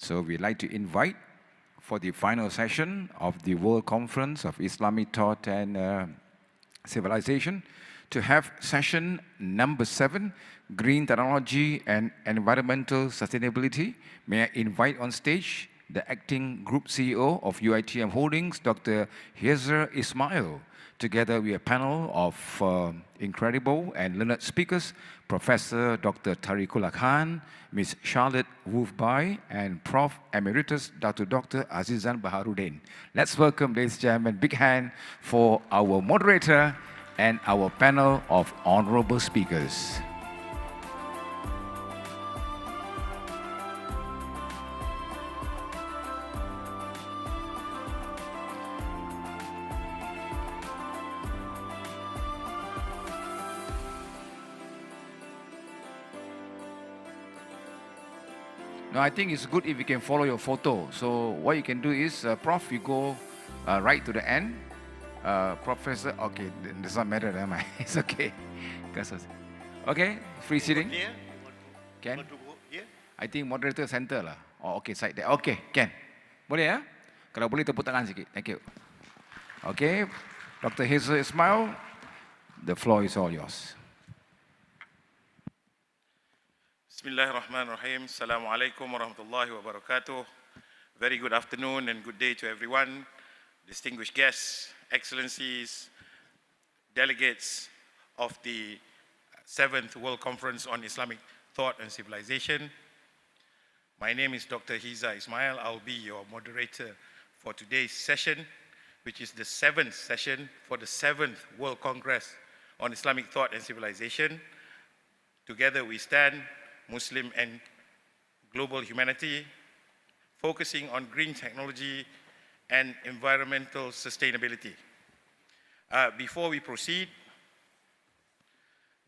So we'd like to invite for the final session of the World Conference of Islamic Thought and Civilization to have session number 7, Green Technology and Environmental Sustainability. May I invite on stage the Acting Group CEO of UiTM Holdings, Dr. HEAZAR ISMAIL, together with a panel of incredible and learned speakers, Professor Dr. TARIQULLAH Khan, Ms. Charlotte WOLFF-BYE, and Prof. Emeritus Dr. AZIZAN Baharuddin. Let's welcome, ladies and gentlemen, big hand for our moderator and our panel of honorable speakers. No, I think it's good if you can follow your photo. So what you can do is, Prof, you go right to the end. Professor, okay, it does not matter, am I? It's okay. Okay, free seating. Can? I think moderator center lah. Oh, okay, side there. Okay, can. Boleh ya? Kalau boleh tepuk tangan sikit. Thank you. Okay, Dr. HEAZAR ISMAIL, the floor is all yours. Bismillahirrahmanirrahim. Assalamualaikum warahmatullahi wabarakatuh. Very good afternoon and good day to everyone. Distinguished guests, excellencies, delegates of the 7th World Conference on Islamic Thought and Civilization. My name is Dr. HEAZAR ISMAIL. I'll be your moderator for today's session, which is the 7th session for the 7th World Congress on Islamic Thought and Civilization. Together we stand, Muslim and global humanity, focusing on green technology and environmental sustainability. Before we proceed,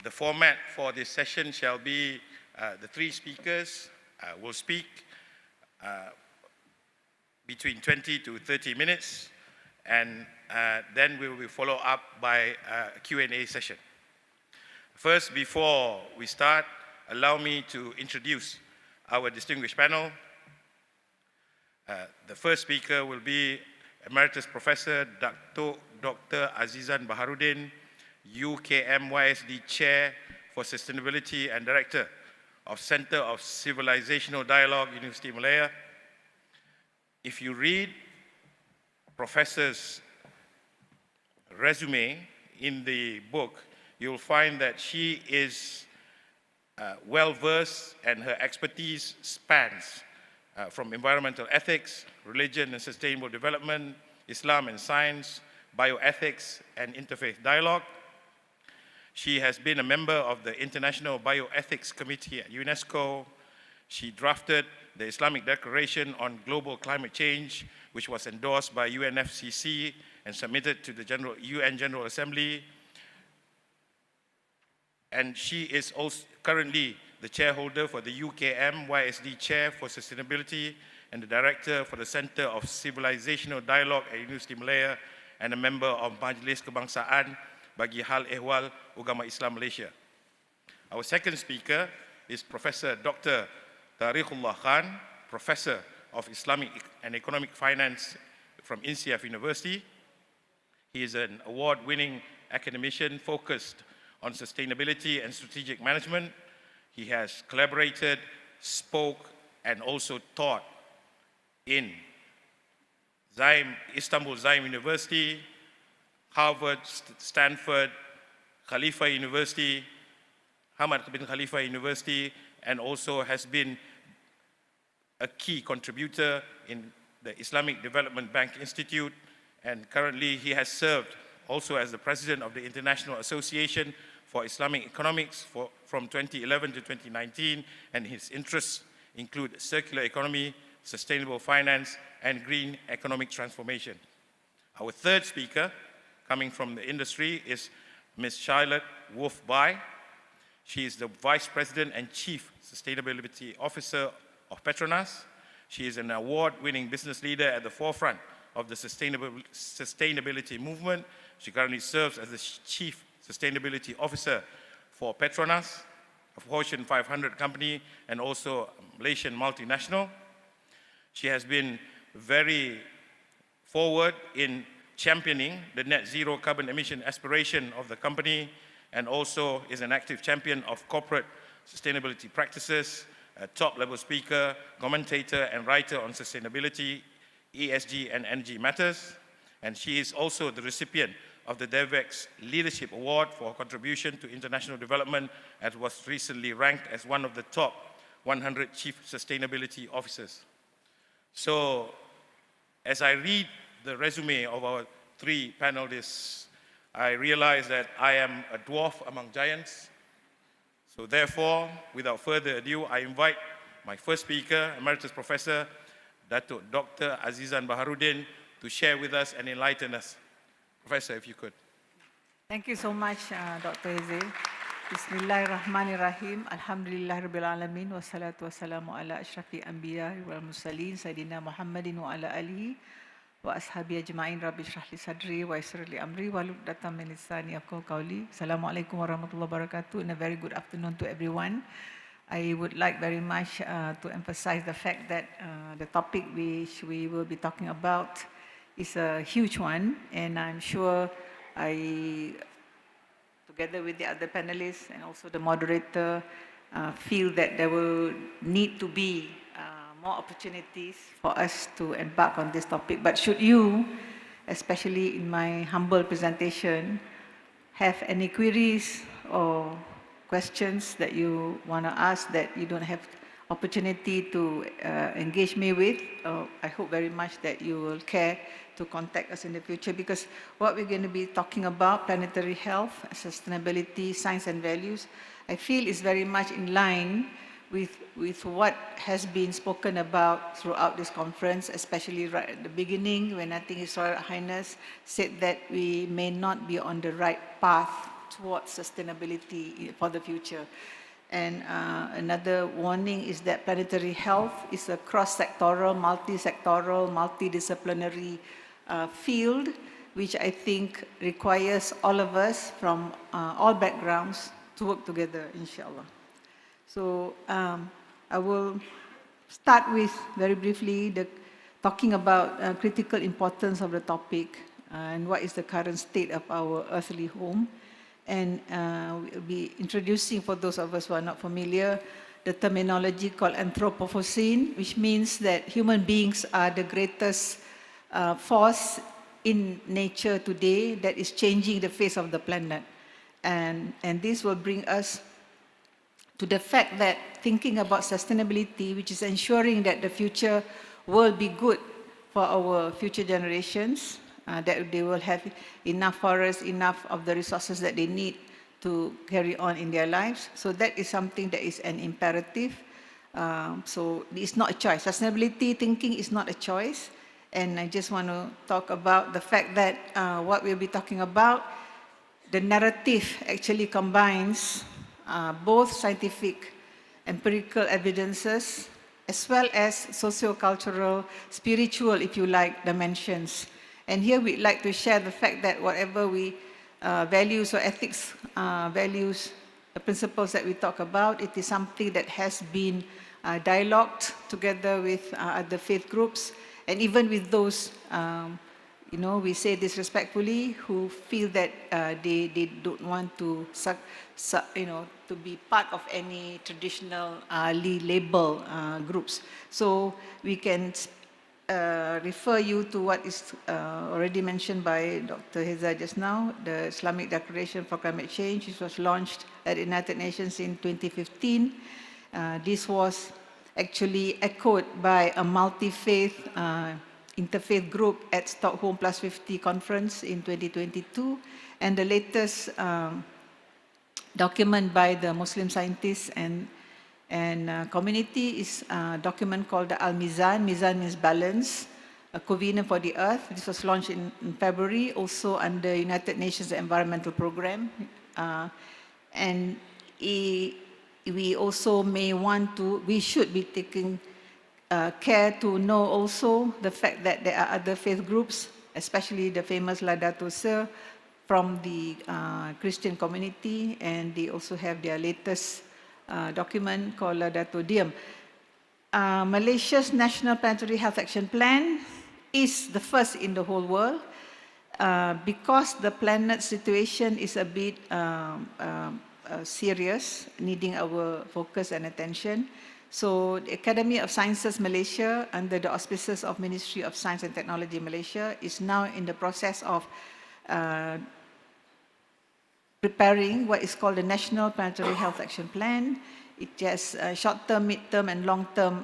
the format for this session shall be the 3 speakers will speak between 20 to 30 minutes, and then we will follow up by a Q&A session. First, before we start, allow me to introduce our distinguished panel. The first speaker will be Emeritus Professor Dr. AZIZAN Baharuddin, UKM-YSD Chair for Sustainability and Director of Center of Civilisational Dialogue, University of Malaya. If you read Professor's resume in the book, you'll find that she is well-versed and her expertise spans from environmental ethics, religion and sustainable development, Islam and science, bioethics and interfaith dialogue. She has been a member of the International Bioethics Committee at UNESCO. She drafted the Islamic Declaration on Global Climate Change, which was endorsed by UNFCCC and submitted to the UN General Assembly. And she is also currently the chairholder for the UKM-YSD Chair for Sustainability and the Director for the Center of Civilisational Dialogue at Universiti Malaya and a member of Majlis Kebangsaan bagi Hal Ehwal Ugama Islam Malaysia. Our second speaker is Professor Dr. TARIQULLAH Khan, Professor of Islamic and Economic Finance from INCEIF University. He is an award-winning academician focused on sustainability and strategic management. He has collaborated, spoke, and also taught in Istanbul ZIME University, Harvard, Stanford, Khalifa University, Hamad bin Khalifa University, and also has been a key contributor in the Islamic Development Bank Institute, and currently he has served also as the president of the International Association for Islamic Economics from 2011 to 2019, and his interests include circular economy, sustainable finance, and green economic transformation. Our third speaker, coming from the industry, is Ms. Charlotte WOLFF-BYE. She is the Vice President and Chief Sustainability Officer of PETRONAS. She is an award-winning business leader at the forefront of the sustainability movement. She currently serves as the Chief Sustainability Officer for PETRONAS, a Fortune 500 company and also a Malaysian multinational. She has been very forward in championing the net zero carbon emission aspiration of the company, and also is an active champion of corporate sustainability practices, a top-level speaker, commentator, and writer on sustainability, ESG, and energy matters. And she is also the recipient of the DevEx Leadership Award for her contribution to international development, and was recently ranked as one of the top 100 chief sustainability officers. So, as I read the resume of our three panelists, I realize that I am a dwarf among giants. So therefore, without further ado, I invite my first speaker, Emeritus Professor, DATUK Dr. AZIZAN Baharuddin, to share with us and enlighten us. Professor, if you could. Thank you so much, Dr. Hazel. Bismillahirrahmanirrahim. Alhamdulillahirabbil alamin wassalatu wassalamu ala asyrafil anbiya wal mursalin sayyidina Muhammadin wa ala alihi wa ashabi ajma'in. Rabbi shrah li sadri wa yassir li amri wahlul 'uqdatam min lisani yafqahu qawli. Assalamualaikum warahmatullahi wabarakatuh, and a very good afternoon to everyone. I would like very much to emphasize the fact that the topic which we will be talking about is a huge one, and I'm sure together with the other panelists and also the moderator, feel that there will need to be more opportunities for us to embark on this topic. But should you, especially in my humble presentation, have any queries or questions that you want to ask that you don't have opportunity to engage me with, I hope very much that you will care to contact us in the future, because what we're going to be talking about, planetary health, sustainability, science and values, I feel is very much in line with what has been spoken about throughout this conference, especially right at the beginning when I think His Royal Highness said that we may not be on the right path towards sustainability for the future. And another warning is that planetary health is a cross-sectoral, multi-sectoral, multidisciplinary field, which I think requires all of us from all backgrounds to work together, inshallah. So I will start with, very briefly, talking about critical importance of the topic and what is the current state of our earthly home. And we'll be introducing, for those of us who are not familiar, the terminology called Anthropocene, which means that human beings are the greatest force in nature today that is changing the face of the planet. And this will bring us to the fact that thinking about sustainability, which is ensuring that the future will be good for our future generations, that they will have enough forests, enough of the resources that they need to carry on in their lives. So that is something that is an imperative. So it's not a choice. Sustainability thinking is not a choice. And I just want to talk about the fact that what we'll be talking about, the narrative actually combines both scientific, empirical evidences, as well as socio-cultural, spiritual, if you like, dimensions. And here we'd like to share the fact that whatever we values or ethics values, the principles that we talk about, it is something that has been dialogued together with other faith groups, and even with those, you know, we say this respectfully, who feel that they don't want to, you know, to be part of any traditionally labeled groups. So we can refer you to what is already mentioned by Dr. HEAZAR just now, the Islamic Declaration for Climate Change, which was launched at the United Nations in 2015. This was actually echoed by a multi-faith interfaith group at Stockholm Plus 50 conference in 2022, and the latest document by the Muslim scientists and community is a document called the Al-Mizan. Mizan means balance, a covenant for the earth. This was launched in February, also under United Nations Environmental Programme. And we also may want to, we should be taking care to know also the fact that there are other faith groups, especially the famous Laudato Si from the Christian community, and they also have their latest document called Laudato Deum. Malaysia's National Planetary Health Action Plan is the first in the whole world because the planet situation is a bit serious, needing our focus and attention. So the Academy of Sciences Malaysia, under the auspices of Ministry of Science and Technology Malaysia, is now in the process of preparing what is called the National Planetary Health Action Plan. It has short-term, mid-term, and long-term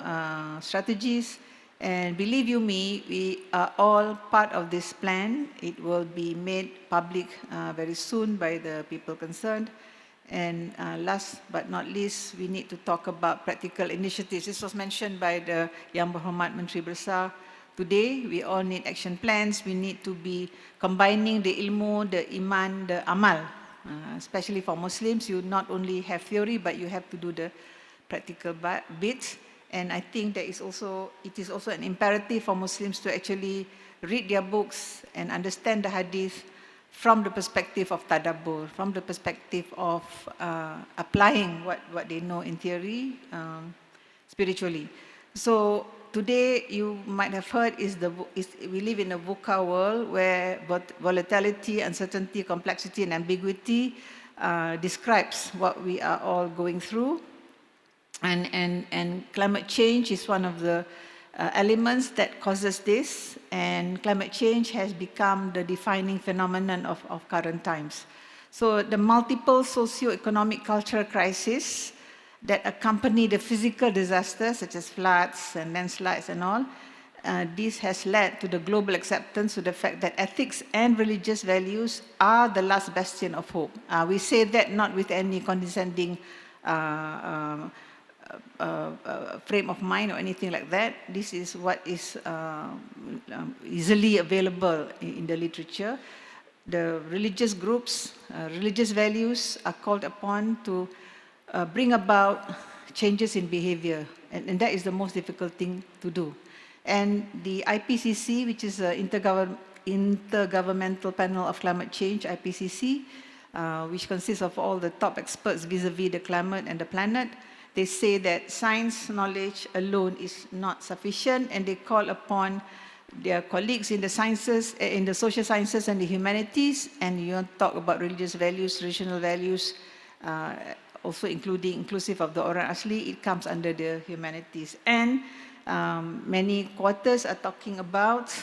strategies. And believe you me, we are all part of this plan. It will be made public very soon by the people concerned. And last but not least, we need to talk about practical initiatives. This was mentioned by the Yang Berhormat Menteri Besar. Today, we all need action plans. We need to be combining the ilmu, the iman, the amal. Especially for Muslims, you not only have theory, but you have to do the practical bits. And I think that it is also an imperative for Muslims to actually read their books and understand the hadith from the perspective of tadabbur, from the perspective of applying what they know in theory spiritually. So today, you might have heard, we live in a VUCA world where volatility, uncertainty, complexity, and ambiguity describes what we are all going through. And climate change is one of the elements that causes this, and climate change has become the defining phenomenon of current times. So the multiple socio-economic cultural crises that accompany the physical disasters such as floods and landslides and all, this has led to the global acceptance of the fact that ethics and religious values are the last bastion of hope. We say that not with any condescending frame of mind or anything like that. This is what is easily available in the literature. The religious groups, religious values are called upon to bring about changes in behavior, and that is the most difficult thing to do. And the IPCC, which is the Intergovernmental Panel of Climate Change, IPCC, which consists of all the top experts vis-a-vis the climate and the planet, they say that science knowledge alone is not sufficient, and they call upon their colleagues in the sciences, in the social sciences and the humanities, and you want to talk about religious values, traditional values, also inclusive of the Orang Asli, it comes under the humanities. And many quarters are talking about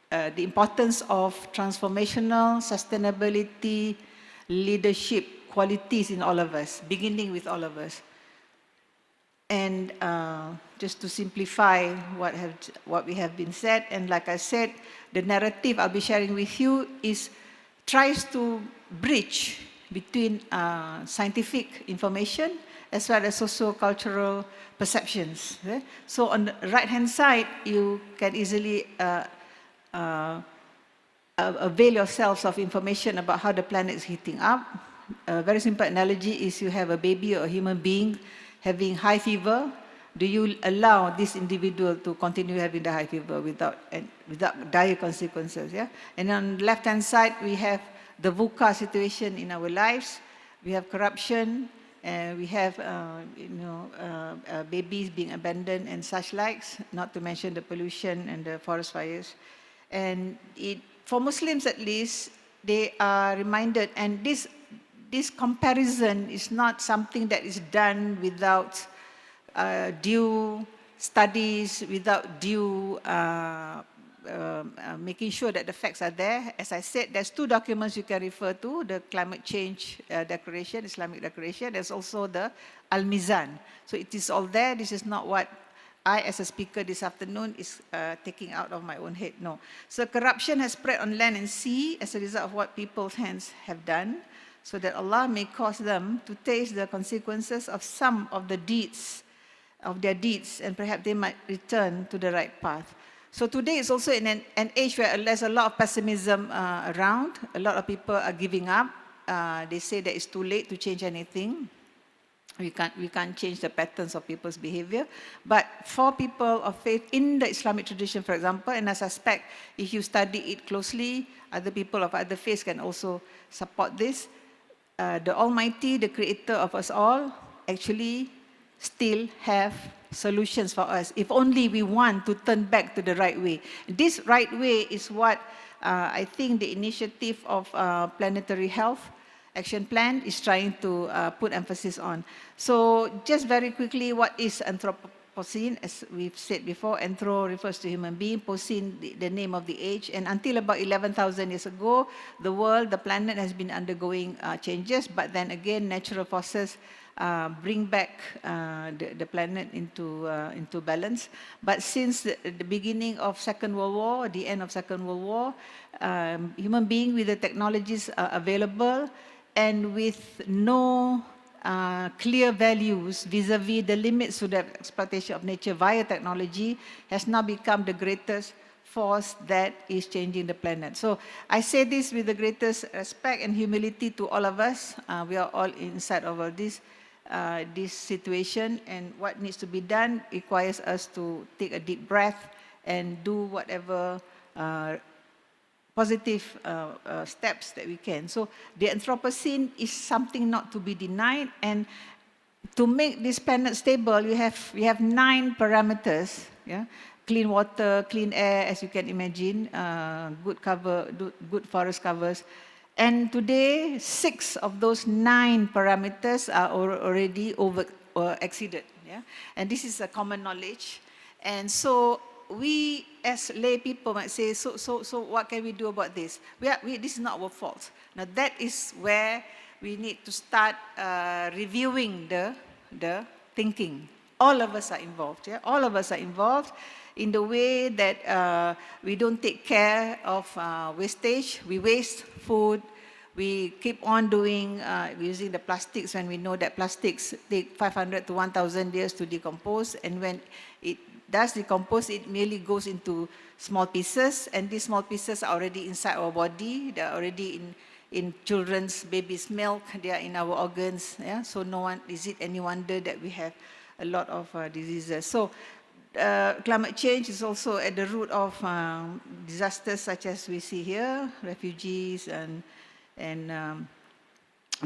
the importance of transformational sustainability leadership qualities in all of us, beginning with all of us. And just to simplify what we have been said, and like I said, the narrative I'll be sharing with you tries to bridge between scientific information as well as socio-cultural perceptions. So on the right-hand side, you can easily avail yourselves of information about how the planet is heating up. A very simple analogy is you have a baby or a human being having high fever. Do you allow this individual to continue having the high fever without dire consequences? Yeah? And on the left-hand side, we have the VUCA situation in our lives. We have corruption, we have babies being abandoned and such likes, not to mention the pollution and the forest fires. And for Muslims at least, they are reminded, and this comparison is not something that is done without due studies, without due making sure that the facts are there. As I said, there's two documents you can refer to, the Climate Change Declaration, Islamic Declaration. There's also the Al-Mizan. So it is all there. This is not what I, as a speaker this afternoon, is taking out of my own head. No. So corruption has spread on land and sea as a result of what people's hands have done, so that Allah may cause them to taste the consequences of some of the deeds, of their deeds, and perhaps they might return to the right path. So today is also in an age where there's a lot of pessimism around. A lot of people are giving up. They say that it's too late to change anything. We can't change the patterns of people's behavior. But for people of faith in the Islamic tradition, for example, and I suspect if you study it closely, other people of other faiths can also support this. The Almighty, the creator of us all, actually still have solutions for us, if only we want to turn back to the right way. This right way is what I think the initiative of Planetary Health Action Plan is trying to put emphasis on. So just very quickly, what is Anthropocene? As we've said before, anthro refers to human being, pocene, the name of the age. And until about 11,000 years ago, the world, the planet has been undergoing changes, but then again, natural forces bring back the planet into balance. But since the beginning of Second World War, the end of Second World War, human beings with the technologies available and with no clear values vis-a-vis the limits to the exploitation of nature via technology has now become the greatest force that is changing the planet. So I say this with the greatest respect and humility to all of us. We are all inside of all this situation, and what needs to be done requires us to take a deep breath and do whatever positive steps that we can. So the Anthropocene is something not to be denied, and to make this planet stable, we have 9 parameters. Yeah? Clean water, clean air, as you can imagine, good forest covers. And today, 6 of those 9 parameters are already exceeded. Yeah? And this is a common knowledge. And so we as lay people might say, so what can we do about this? This is not our fault. Now that is where we need to start reviewing the thinking. All of us are involved. Yeah? All of us are involved in the way that we don't take care of wastage. We waste food. We keep on doing, using the plastics when we know that plastics take 500 to 1,000 years to decompose. And when it does decompose, it merely goes into small pieces. And these small pieces are already inside our body. They're already in children's, babies' milk. They are in our organs. Yeah? So is it any wonder that we have a lot of diseases? So climate change is also at the root of disasters such as we see here, refugees and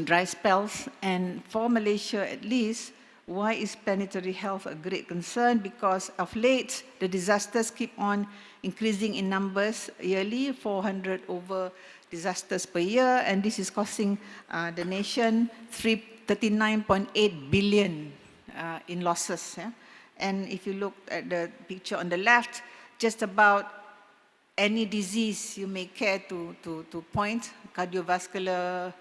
dry spells. And for Malaysia at least, why is planetary health a great concern? Because of late, the disasters keep on increasing in numbers yearly, 400 over disasters per year, and this is costing the nation 39.8 billion in losses. Yeah? And if you look at the picture on the left, just about any disease you may care to point, cardiovascular,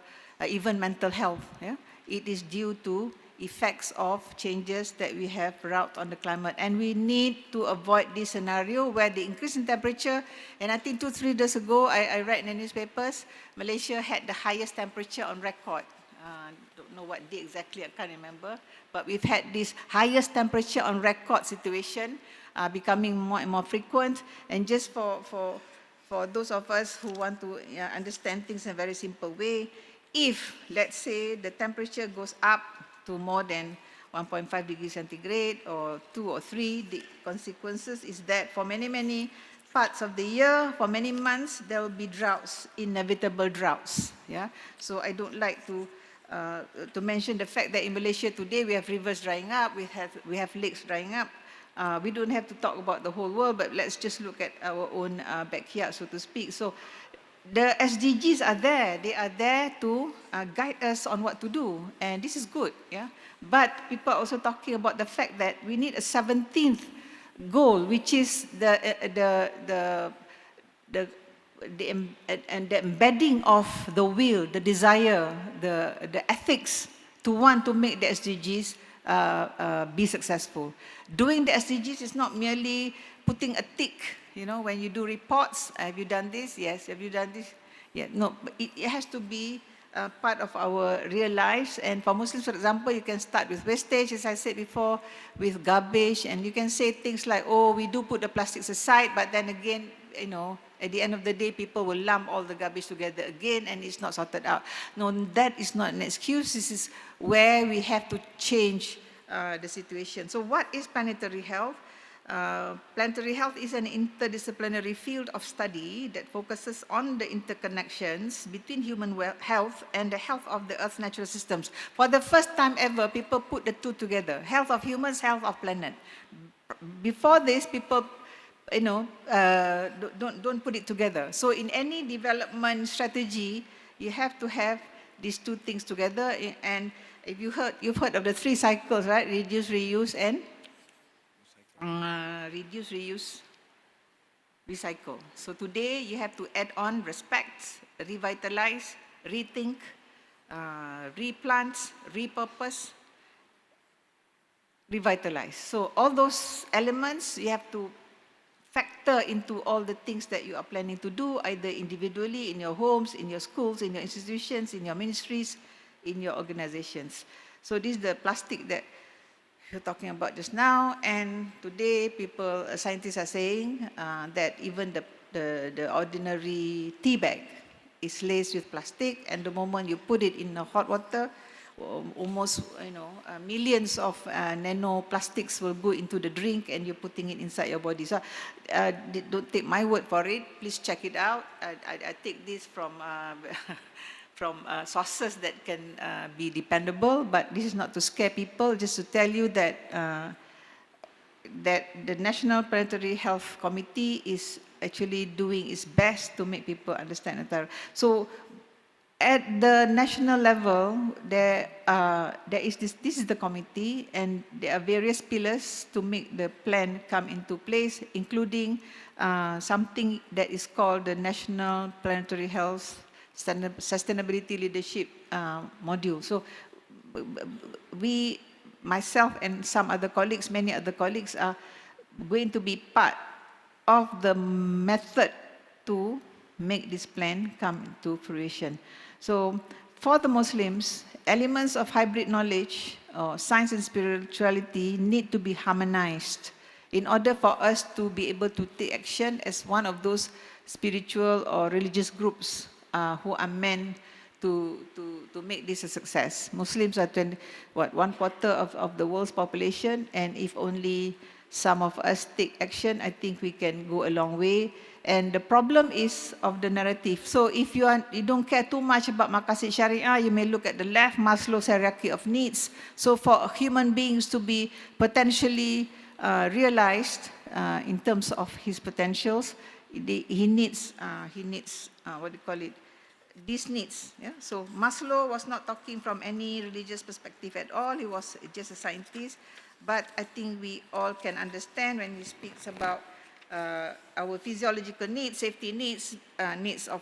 even mental health, yeah? It is due to effects of changes that we have wrought on the climate. And we need to avoid this scenario where the increase in temperature, and I think 2-3 days ago, I read in the newspapers, Malaysia had the highest temperature on record. Don't know what day exactly, I can't remember, but we've had this highest temperature on record situation becoming more and more frequent. And just for those of us who want to understand things in a very simple way, if, let's say, the temperature goes up to more than 1.5 degrees centigrade or 2 or 3, the consequences is that for many, many parts of the year, for many months, there will be droughts, inevitable droughts. Yeah? So I don't like to mention the fact that in Malaysia today we have rivers drying up, we have lakes drying up. We don't have to talk about the whole world, but let's just look at our own backyard, so to speak. So the SDGs are there. They are there to guide us on what to do, and this is good. Yeah. But people are also talking about the fact that we need a 17th goal, which is the embedding of the will, the desire, the ethics to want to make the SDGs be successful. Doing the SDGs is not merely putting a tick. You know, when you do reports, have you done this? Yes. Have you done this? Yeah. No, but it has to be part of our real lives. And for Muslims, for example, you can start with wastage, as I said before, with garbage, and you can say things like, oh, we do put the plastics aside, but then again, you know, at the end of the day, people will lump all the garbage together again, and it's not sorted out. No, that is not an excuse. This is where we have to change the situation. So what is planetary health? planetary health is an interdisciplinary field of study that focuses on the interconnections between human health and the health of the Earth's natural systems. For the first time ever, people put the two together, health of humans, health of planet. Before this, people, don't put it together. So in any development strategy, you have to have these two things together. And if you've heard of the 3 cycles, right? Reduce, reuse, and reduce, reuse, recycle. So today you have to add on respect, revitalize, rethink, replant, repurpose, revitalize. So all those elements you have to factor into all the things that you are planning to do, either individually, in your homes, in your schools, in your institutions, in your ministries, in your organizations. So this is the plastic that you're talking about just now, and today scientists are saying that even the ordinary tea bag is laced with plastic, and the moment you put it in the hot water, almost millions of nanoplastics will go into the drink, and you're putting it inside your body. So don't take my word for it. Please check it out. I take this from sources that can be dependable, but this is not to scare people, just to tell you that that the National Planetary Health Committee is actually doing its best to make people understand it. So at the national level, there is this is the committee, and there are various pillars to make the plan come into place, including something that is called the National Planetary Health Sustainability Leadership module. So myself and some other colleagues, many other colleagues are going to be part of the method to make this plan come into fruition. So for the Muslims, elements of hybrid knowledge, science and spirituality need to be harmonized in order for us to be able to take action as one of those spiritual or religious groups who are meant to make this a success. Muslims are 1/4 of the world's population, and if only some of us take action, I think we can go a long way. And the problem is of the narrative. So if you don't care too much about Maqasid Sharia, you may look at the left, Maslow's hierarchy of needs. So for human beings to be potentially realized in terms of his potentials, he needs what do you call it? These needs. Yeah? So Maslow was not talking from any religious perspective at all. He was just a scientist. But I think we all can understand when he speaks about our physiological needs, safety needs, needs of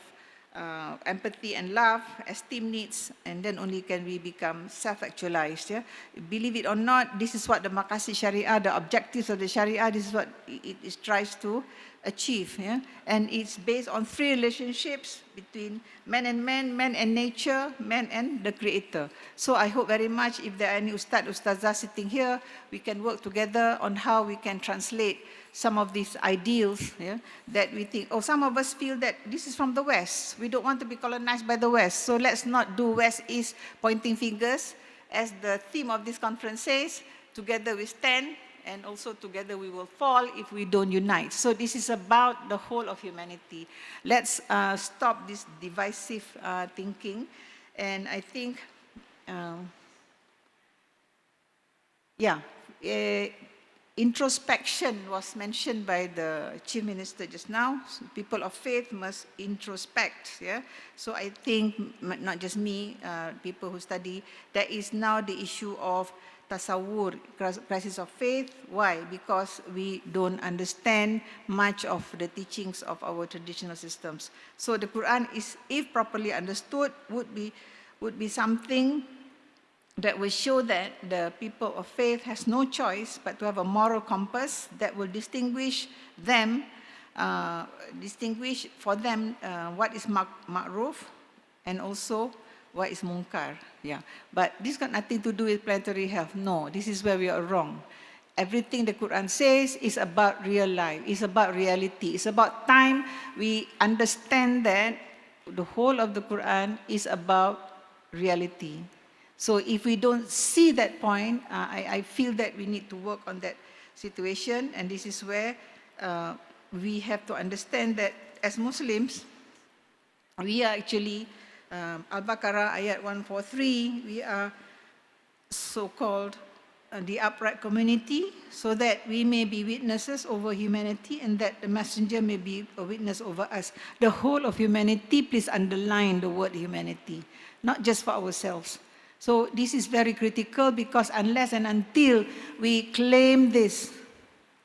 empathy and love, esteem needs, and then only can we become self-actualized. Yeah? Believe it or not, this is what the Maqasid Sharia, the objectives of the Sharia, this is what it tries to achieve. Yeah? And it's based on 3 relationships between man and man, man and nature, man and the Creator. So I hope very much if there are any Ustazah sitting here, we can work together on how we can translate some of these ideals, yeah, that we think, some of us feel that this is from the West. We don't want to be colonized by the West. So let's not do West-East pointing fingers. As the theme of this conference says, together we stand, and also together we will fall if we don't unite. So this is about the whole of humanity. Let's stop this divisive thinking. And I think, introspection was mentioned by the Chief Minister just now. So people of faith must introspect. Yeah? So I think, not just me, people who study, there is now the issue of tasawwur, crisis of faith. Why? Because we don't understand much of the teachings of our traditional systems. So the Quran is, if properly understood, would be something that will show that the people of faith has no choice but to have a moral compass that will distinguish them, what is ma'ruf and also what is munkar. Yeah. But this got nothing to do with planetary health. No, this is where we are wrong. Everything the Quran says is about real life, it's about reality. It's about time we understand that the whole of the Quran is about reality. So if we don't see that point, I feel that we need to work on that situation, and this is where we have to understand that as Muslims, we are actually, Al-Baqarah ayat 143, we are so-called the upright community, so that we may be witnesses over humanity and that the messenger may be a witness over us. The whole of humanity, please underline the word humanity, not just for ourselves. So this is very critical, because unless and until we claim this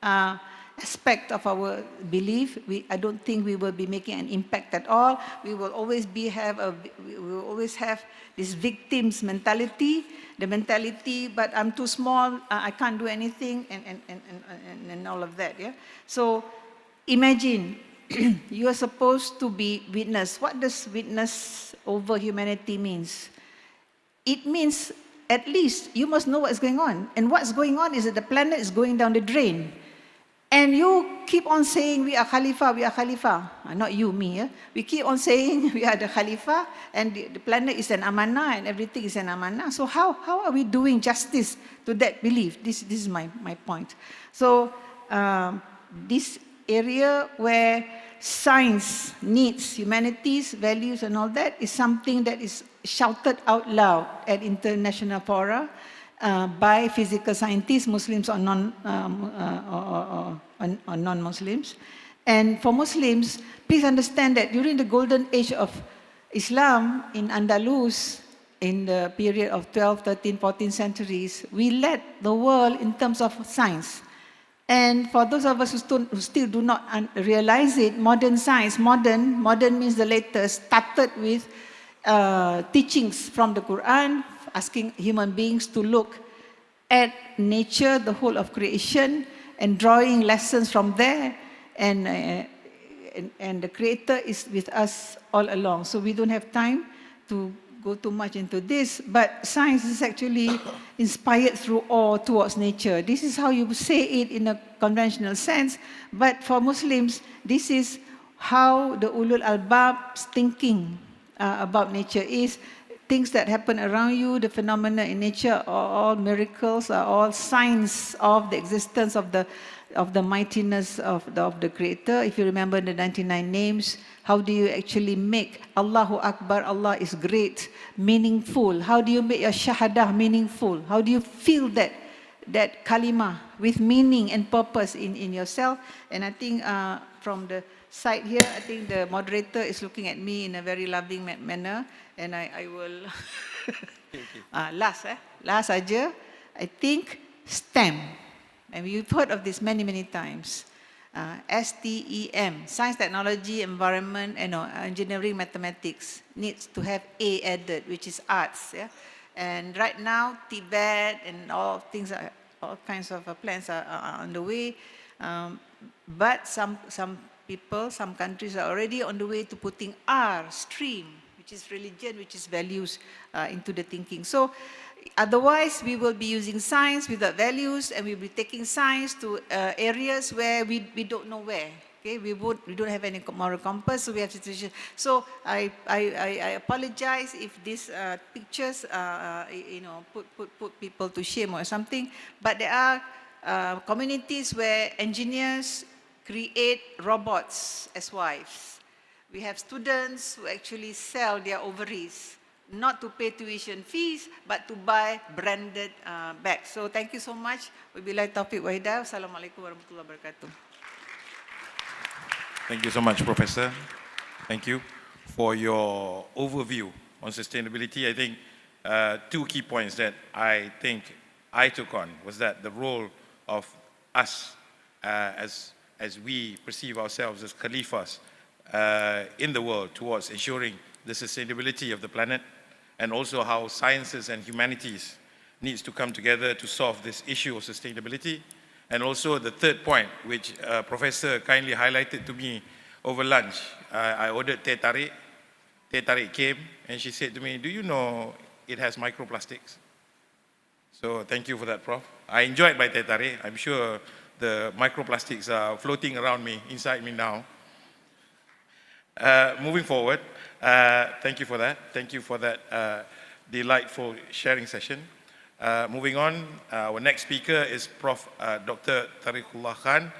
aspect of our belief, I don't think we will be making an impact at all. We will always have this victim's mentality, the mentality, but I'm too small, I can't do anything, and all of that. Yeah. So imagine you are supposed to be witness. What does witness over humanity means? It means at least you must know what's going on, and what's going on is that the planet is going down the drain. And you keep on saying, we are Khalifa, we are Khalifa. Not you, me. Yeah? We keep on saying, we are the Khalifa, and the planet is an amanah, and everything is an amanah. So how are we doing justice to that belief? This is my point. So this area where science needs humanities, values, and all that is something that is shouted out loud at international fora, by physical scientists, Muslims or non-Muslims. And for Muslims, please understand that during the golden age of Islam in Andalus, in the period of 12th, 13th, 14th centuries, we led the world in terms of science. And for those of us who still do not realize it, modern science, modern means the latest, started with teachings from the Quran, asking human beings to look at nature, the whole of creation, and drawing lessons from there. And the Creator is with us all along. So we don't have time to go too much into this, but science is actually inspired through awe towards nature. This is how you say it in a conventional sense, but for Muslims, this is how the Ulul Albab's thinking about nature is. Things that happen around you, the phenomena in nature are all miracles, are all signs of the existence of the mightiness of the Creator. If you remember the 99 names, how do you actually make Allahu Akbar, Allah is great, meaningful? How do you make your shahadah meaningful? How do you feel that kalima with meaning and purpose in yourself? And I think from the side here, I think the moderator is looking at me in a very loving manner, and I will last saja. I think STEM, and you've heard of this many times. STEM, Science, Technology, Environment, Engineering, Mathematics, needs to have A added, which is arts. Yeah? And right now, Tibet and all kinds of plans are on the way. But some people, some countries are already on the way to putting R stream, which is religion, which is values, into the thinking. So otherwise, we will be using science without values, and we'll be taking science to areas where we don't know where. Okay, we don't have any moral compass, so we have situation. So I apologize if these pictures, put people to shame or something. But there are communities where engineers create robots as wives. We have students who actually sell their ovaries, not to pay tuition fees, but to buy branded bags. So thank you so much. Wabillahi taufiq wa hidayah. Assalamualaikum warahmatullahi wabarakatuh. Thank you so much, Professor. Thank you for your overview on sustainability. I think two key points that I think I took on was that the role of us as we perceive ourselves as Khalifas in the world towards ensuring the sustainability of the planet, and also how sciences and humanities needs to come together to solve this issue of sustainability. And also the third point, which Professor kindly highlighted to me over lunch. I ordered teh tarik. Teh tarik came, and she said to me, "Do you know it has microplastics?" So thank you for that, Prof. I enjoyed my teh tarik. I'm sure the microplastics are floating around me, inside me now. Moving forward, thank you for that. Thank you for that delightful sharing session. Moving on, our next speaker is Prof. Dr. TARIQULLAH Khan,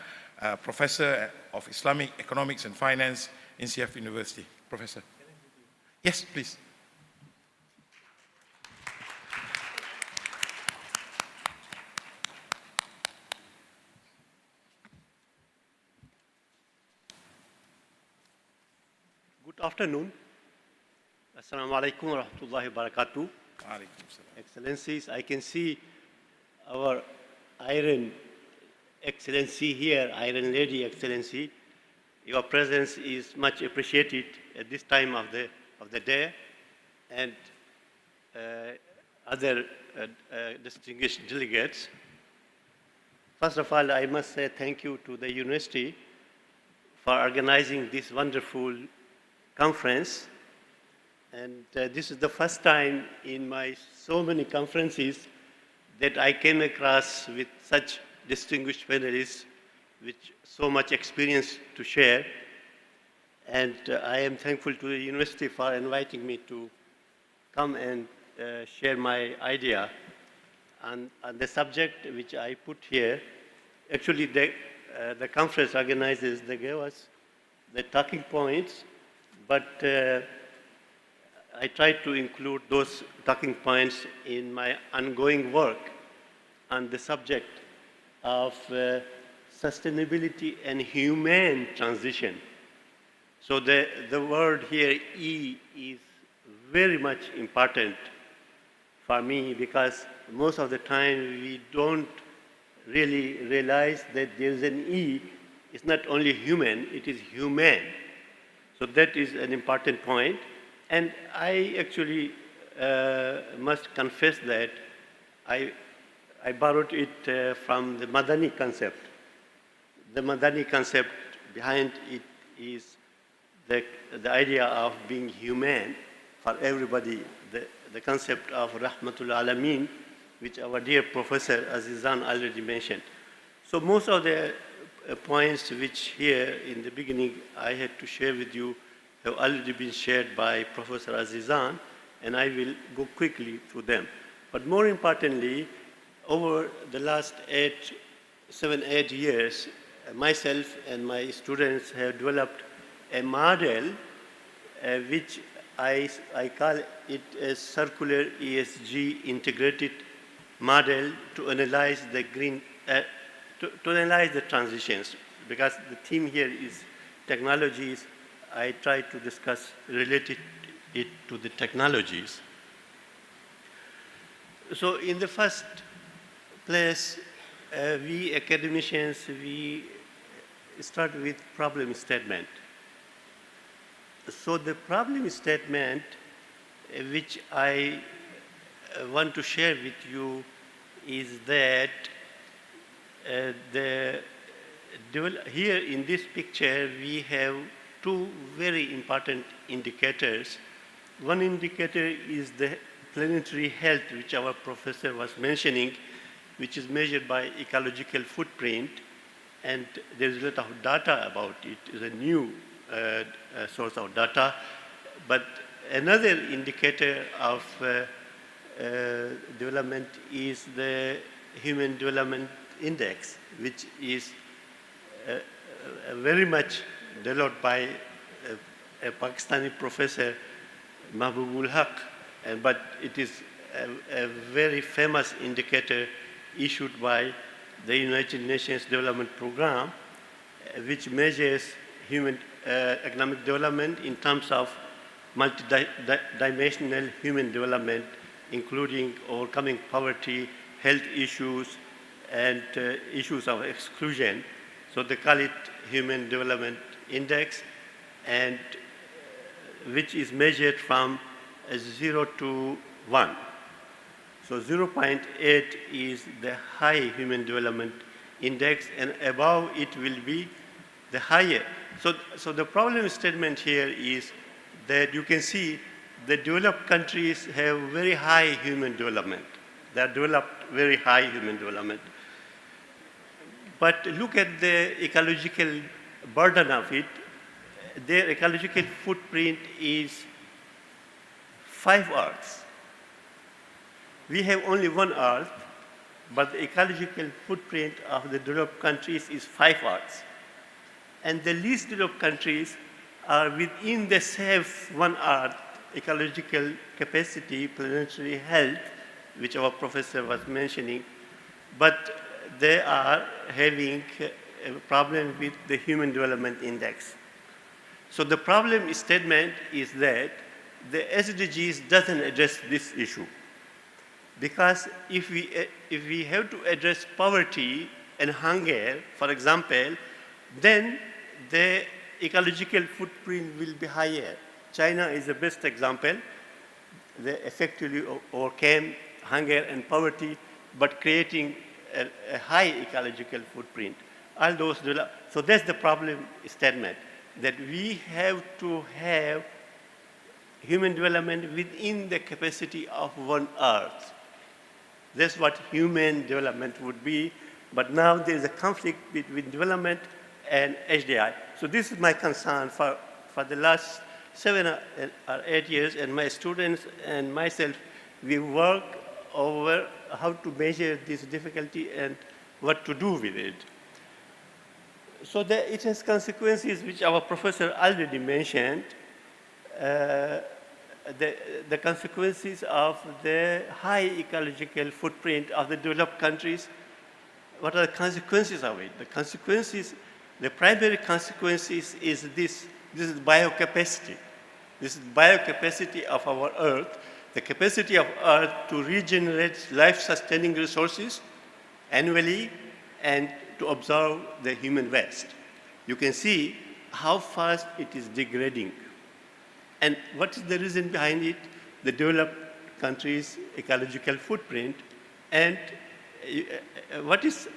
Professor of Islamic Economics and Finance, INCEIF University. Professor. Yes, please. Good afternoon. Assalamu alaikum wa rahmatullahi wa barakatuh. Excellencies, I can see our Iron Excellency here, Iron Lady Excellency. Your presence is much appreciated at this time of the day, and other distinguished delegates. First of all, I must say thank you to the university for organizing this wonderful conference. And this is the first time in my so many conferences that I came across with such distinguished panelists with so much experience to share. And I am thankful to the university for inviting me to come and share my idea on the subject which I put here. Actually, the conference organizers, they gave us the talking points, but I tried to include those talking points in my ongoing work on the subject of sustainability and humane transition. So the word here, E, is very much important for me because most of the time we don't really realize that there is an E. It's not only human, it is humane. So that is an important point. And I actually must confess that I borrowed it from the Madani concept. The Madani concept behind it is the idea of being humane for everybody, the concept of Rahmatul Alameen, which our dear Professor AZIZAN already mentioned. So most of the points which here in the beginning I had to share with you have already been shared by Professor AZIZAN, and I will go quickly through them. But more importantly, over the last 7, 8 years, myself and my students have developed a model which I call it a circular ESG integrated model to analyze the to analyze the transitions. Because the theme here is technologies, I try to discuss related it to the technologies. So in the first place, we academicians, we start with problem statement. So the problem statement which I want to share with you is that here in this picture we have two very important indicators. One indicator is the planetary health, which our professor was mentioning, which is measured by ecological footprint, and there's a lot of data about it. It's a new source of data. But another indicator of development is the Human Development Index, which is very much developed by a Pakistani professor, Mahbubul Haq, but it is a very famous indicator issued by the United Nations Development Program, which measures human economic development in terms of multidimensional human development, including overcoming poverty, health issues, and issues of exclusion. So they call it Human Development Index, and which is measured from 0 to 1. So 0.8 is the high Human Development Index, and above it will be the higher. So the problem statement here is that you can see the developed countries have very high human development. They are developed very high human development. But look at the ecological burden of it. Their ecological footprint is 5 Earths, we have only one Earth, but the ecological footprint of the developed countries is 5 Earths. And the least developed countries are within the safe one Earth ecological capacity, planetary health, which our professor was mentioning, but they are having a problem with the Human Development Index. So the problem statement is that the SDGs doesn't address this issue. Because if we have to address poverty and hunger, for example, then the ecological footprint will be higher. China is the best example. They effectively overcame hunger and poverty, but creating a high ecological footprint. All those so that's the problem statement, that we have to have human development within the capacity of one Earth. That's what human development would be, but now there is a conflict between development and HDI. So this is my concern for the last 7 or 8 years, and my students and myself, we work over how to measure this difficulty and what to do with it. So it has consequences which our professor already mentioned. The consequences of the high ecological footprint of the developed countries. What are the consequences of it? The consequences, the primary consequences is this. This is biocapacity. This is biocapacity of our Earth, the capacity of Earth to regenerate life-sustaining resources annually and to absorb the human waste. You can see how fast it is degrading. And what is the reason behind it? The developed countries' ecological footprint. And what is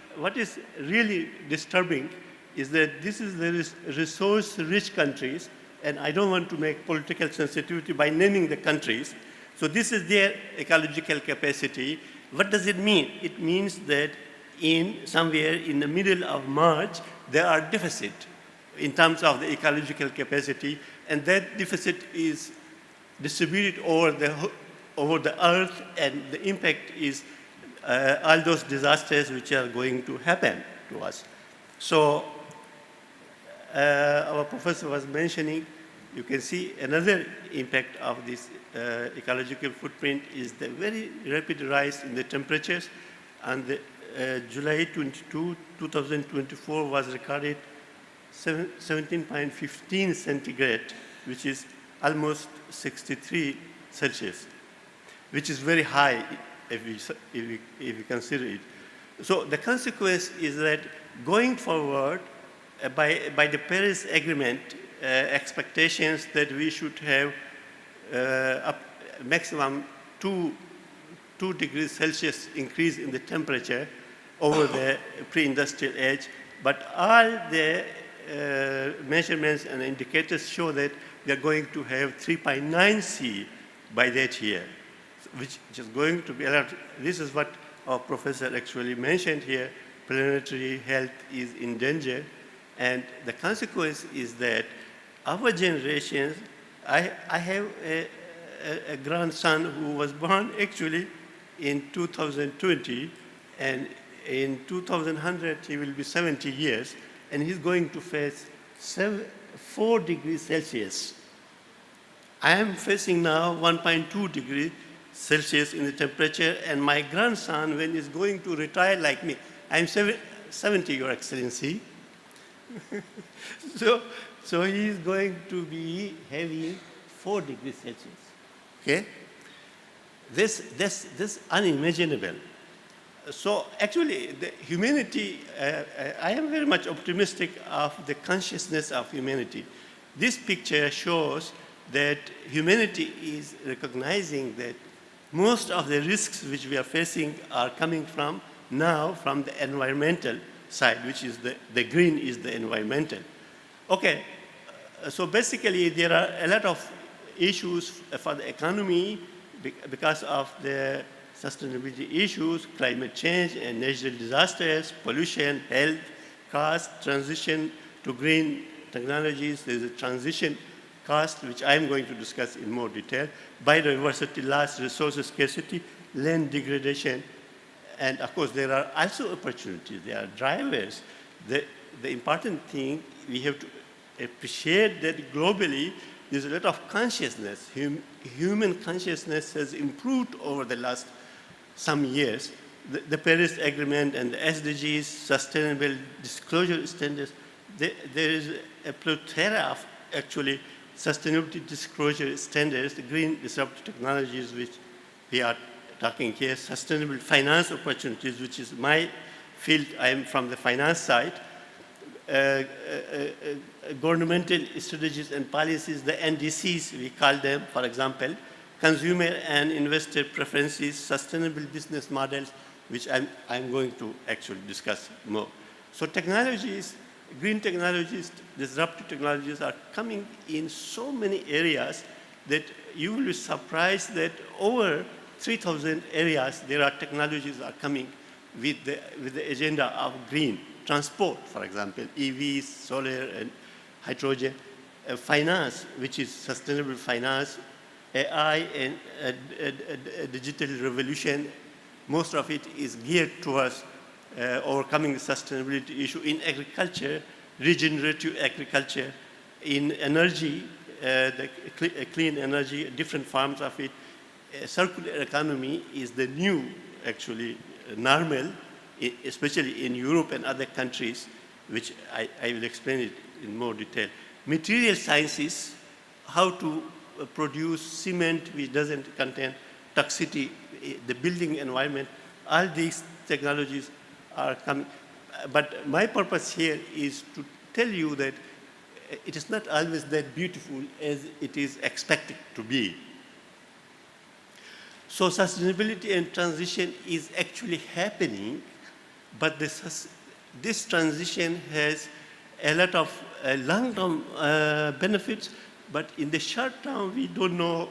really disturbing is that this is the resource-rich countries, and I don't want to make political sensitivity by naming the countries. So this is their ecological capacity. What does it mean? It means that somewhere in the middle of March, there are deficit in terms of the ecological capacity, and that deficit is distributed over the Earth, and the impact is all those disasters which are going to happen to us. So our professor was mentioning, you can see another impact of this ecological footprint is the very rapid rise in the temperatures, and July 22, 2024 was recorded 17.15 centigrade, which is almost 63 Celsius, which is very high if we consider it. So the consequence is that going forward, by the Paris Agreement, expectations that we should have maximum 2 degrees Celsius increase in the temperature over the pre-industrial age, but all the measurements and indicators show that we are going to have 3.9 C by that year, which is going to be a lot. This is what our professor actually mentioned here. Planetary health is in danger, and the consequence is that our generations, I have a grandson who was born actually in 2020, and in 2100 he will be 70 years, and he's going to face 4 degrees Celsius. I am facing now 1.2 degrees Celsius in the temperature, and my grandson, when he's going to retire like me, I'm 70, Your Excellency. So he's going to be having 4 degrees Celsius. Okay? This is unimaginable. So actually, the humanity, I am very much optimistic of the consciousness of humanity. This picture shows that humanity is recognizing that most of the risks which we are facing are coming from the environmental side, which is the green is the environmental. Okay, so basically there are a lot of issues for the economy because of the sustainability issues, climate change and natural disasters, pollution, health, cost, transition to green technologies. There's a transition cost, which I'm going to discuss in more detail, biodiversity loss, resource scarcity, land degradation, and of course there are also opportunities, there are drivers. The important thing, we have to appreciate that globally there's a lot of consciousness. Human consciousness has improved over the last some years. The Paris Agreement and the SDGs, Sustainable Disclosure Standards, there is a plethora of actually sustainability disclosure standards, the green disruptive technologies which we are talking here, sustainable finance opportunities, which is my field. I am from the finance side. Governmental strategies and policies, the NDCs, we call them, for example, consumer and investor preferences, sustainable business models, which I'm going to actually discuss more. So technologies, green technologies, disruptive technologies are coming in so many areas that you will be surprised that over 3,000 areas there are technologies are coming with the agenda of green. Transport, for example, EVs, solar and hydrogen, finance, which is sustainable finance, AI and digital revolution. Most of it is geared towards overcoming the sustainability issue. In agriculture, regenerative agriculture, in energy, the clean energy, different forms of it. Circular economy is the new, actually, normal, especially in Europe and other countries, which I will explain it in more detail. Material sciences, how to produce cement which doesn't contain toxicity, the building environment, all these technologies are coming. But my purpose here is to tell you that it is not always that beautiful as it is expected to be. So sustainability and transition is actually happening, but this transition has a lot of long-term benefits, but in the short term, we don't know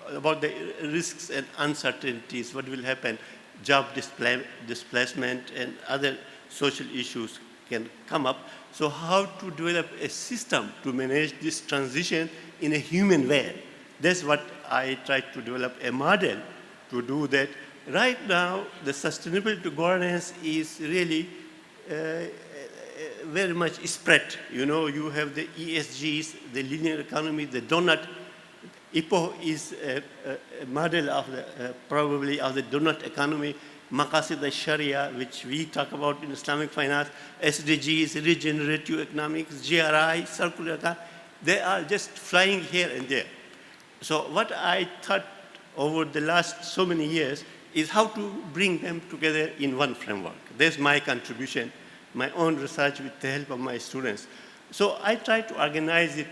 about the risks and uncertainties, what will happen. Job displacement and other social issues can come up. So how to develop a system to manage this transition in a human way? That's what I try to develop a model to do that. Right now, the sustainability governance is really very much spread. You know, you have the ESGs, the linear economy, the donut. IPO is a model of the, probably of the donut economy. Maqasid al-Sharia, which we talk about in Islamic finance, SDGs, regenerative economics, GRI, circular economy, they are just flying here and there. So what I thought over the last so many years is how to bring them together in one framework. That's my contribution, my own research with the help of my students. So I try to organize it,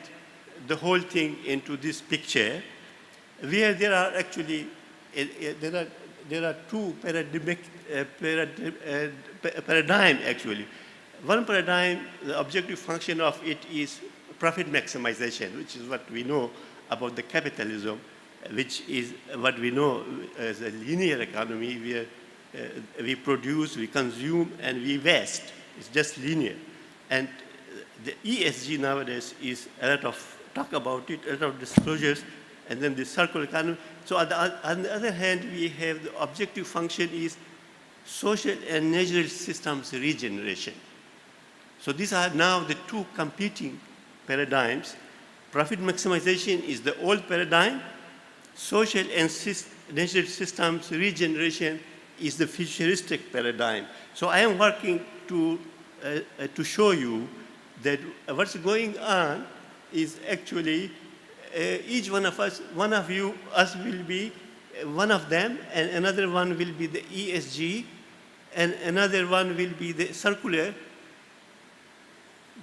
the whole thing into this picture, where there are actually, there are two paradigm actually. One paradigm, the objective function of it is profit maximization, which is what we know about the capitalism, which is what we know as a linear economy where we produce, we consume, and we waste. It's just linear. And the ESG nowadays is a lot of talk about it, a lot of disclosures, and then the circular economy. So on the other hand, we have the objective function is social and natural systems regeneration. So these are now the two competing paradigms. Profit maximization is the old paradigm. Social and natural systems regeneration is the futuristic paradigm. So I am working to show you that what's going on is actually each one of us, one of you, us will be one of them, and another one will be the ESG, and another one will be the circular,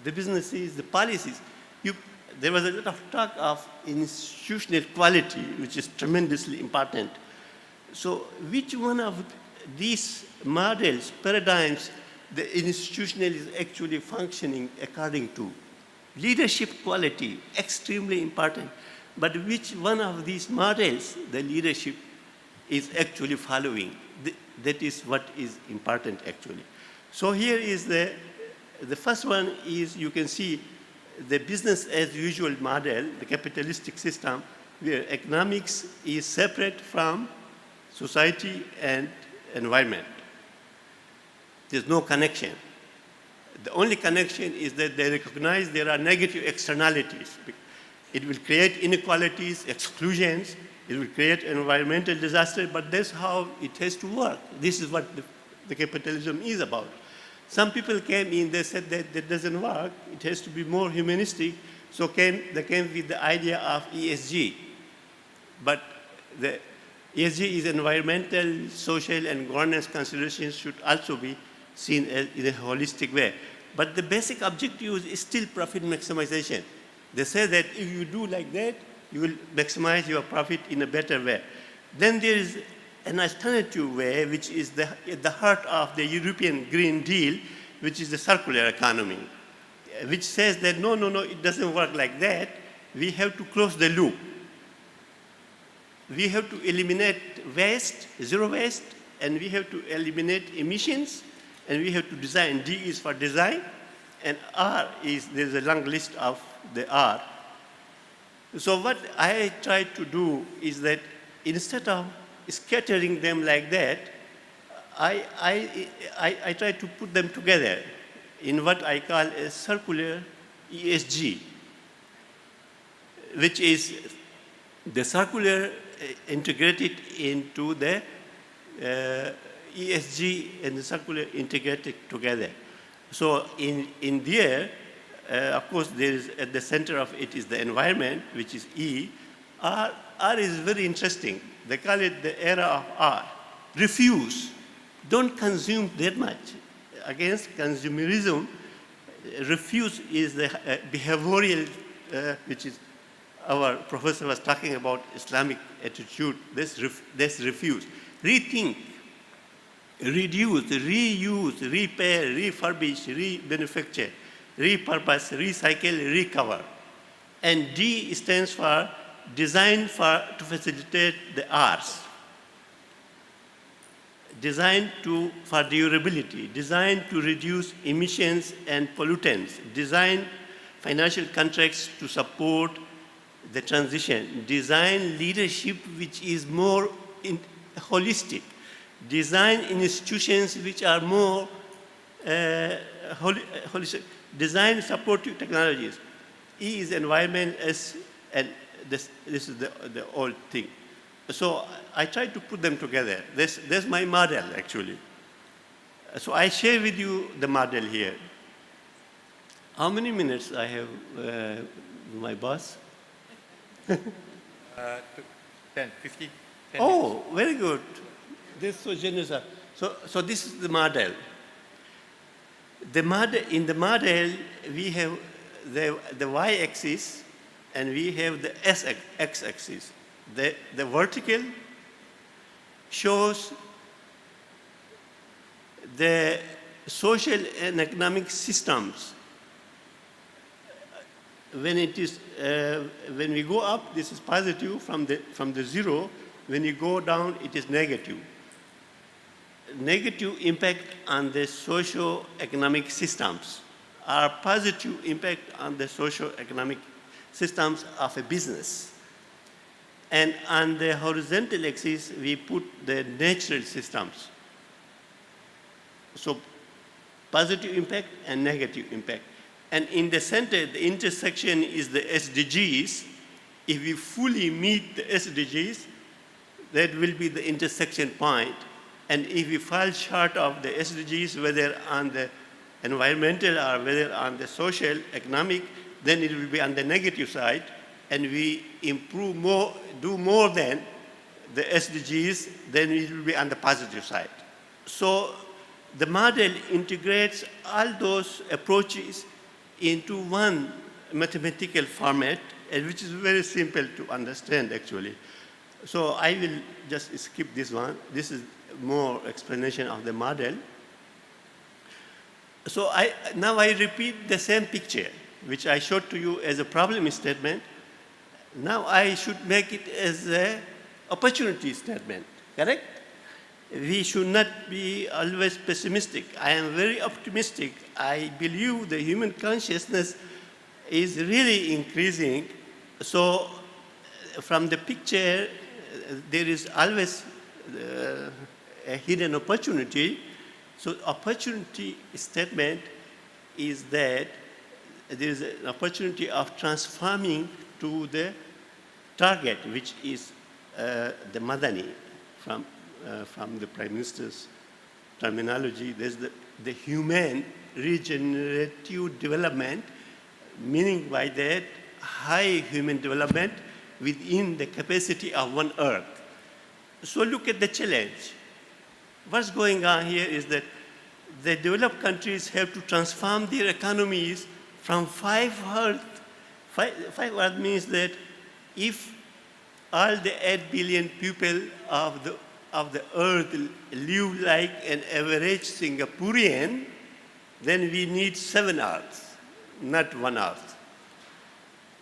the businesses, the policies. There was a lot of talk of institutional quality, which is tremendously important. So which one of these models, paradigms, the institutional is actually functioning according to? Leadership quality, extremely important. But which one of these models the leadership is actually following? That is what is important actually. So here is the first one is, you can see, the business as usual model, the capitalistic system, where economics is separate from society and environment. There's no connection. The only connection is that they recognize there are negative externalities. It will create inequalities, exclusions, it will create environmental disaster, but that's how it has to work. This is what the capitalism is about. Some people came in, they said that that doesn't work, it has to be more humanistic, so they came with the idea of ESG. But the ESG is environmental, social, and governance considerations should also be seen as in a holistic way. But the basic objective is still profit maximization. They say that if you do like that, you will maximize your profit in a better way. Then there is an alternative way, which is at the heart of the European Green Deal, which is the circular economy, which says that no, it doesn't work like that. We have to close the loop. We have to eliminate waste, zero waste, and we have to eliminate emissions, and we have to design. D is for design, and R is, there's a long list of the R. So what I try to do is that instead of scattering them like that, I try to put them together in what I call a circular ESG, which is the circular integrated into the ESG and the circular integrated together. So in there, of course, there is at the center of it is the environment, which is E. R is very interesting. They call it the era of R. Refuse. Don't consume that much. Against consumerism, refuse is the behavioral, which is our professor was talking about Islamic attitude. That's refuse. Rethink, reduce, reuse, repair, refurbish, remanufacture, repurpose, recycle, recover. And D stands for design to facilitate the R's. Design for durability, design to reduce emissions and pollutants, design financial contracts to support the transition, design leadership which is more holistic, design institutions which are more holistic, design supportive technologies. E is environment, S, and this is the old thing. So I try to put them together. That's my model, actually. So I share with you the model here. How many minutes I have, my boss? 10, 15. 10 oh, minutes. very good. That's so generous. So this is the model. In the model, we have the y-axis and we have the x-axis. The vertical shows the social and economic systems. When we go up, this is positive from the zero. When you go down, it is negative. Negative impact on the socio-economic systems are positive impact on the socio-economic systems of a business. And on the horizontal axis, we put the natural systems. So positive impact and negative impact. And in the center, the intersection is the SDGs. If we fully meet the SDGs, that will be the intersection point. And if we fall short of the SDGs, whether on the environmental or whether on the social, economic, then it will be on the negative side. And we improve more, do more than the SDGs, then it will be on the positive side. So the model integrates all those approaches into one mathematical format, which is very simple to understand, actually. So I will just skip this one. This is more explanation of the model. So now I repeat the same picture, which I showed to you as a problem statement. Now I should make it as an opportunity statement, correct? We should not be always pessimistic. I am very optimistic. I believe the human consciousness is really increasing. So from the picture, there is always a hidden opportunity. So opportunity statement is that there is an opportunity of transforming to the target, which is the Madani from the Prime Minister's terminology. There's the human regenerative development, meaning by that high human development within the capacity of one Earth. So look at the challenge. What's going on here is that the developed countries have to transform their economies from 5 Earth. 5 Earth means that if all the 8 billion people of the Earth live like an average Singaporean, then we need 7 Earths, not 1 Earth.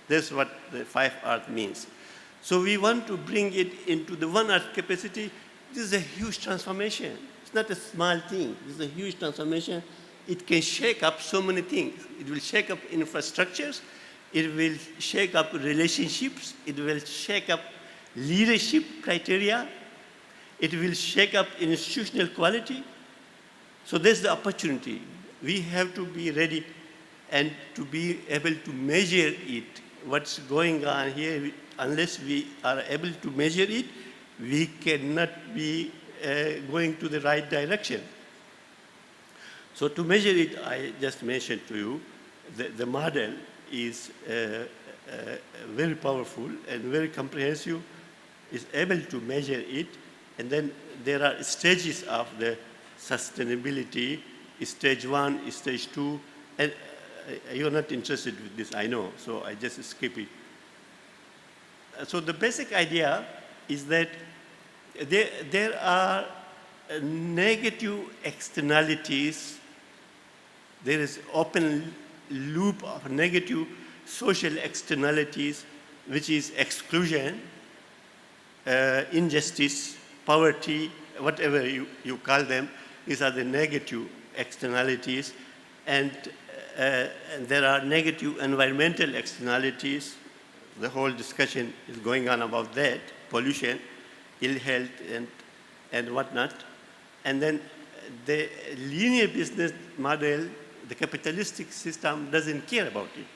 That's what the 5 Earth means. So we want to bring it into the 1 Earth capacity. This is a huge transformation. It's not a small thing. This is a huge transformation. It can shake up so many things. It will shake up infrastructures. It will shake up relationships. It will shake up leadership criteria. It will shake up institutional quality. So there's the opportunity. We have to be ready and to be able to measure it. What's going on here, unless we are able to measure it, we cannot be going to the right direction. So to measure it, I just mentioned to you, the model is very powerful and very comprehensive, is able to measure it, and then there are stages of the sustainability, stage 1, stage 2, and you're not interested with this, I know, so I just skip it. So the basic idea is that there are negative externalities. There is open loop of negative social externalities, which is exclusion, injustice, poverty, whatever you call them. These are the negative externalities. And there are negative environmental externalities. The whole discussion is going on about that, pollution, ill health, and whatnot. And then the linear business model, the capitalistic system doesn't care about it.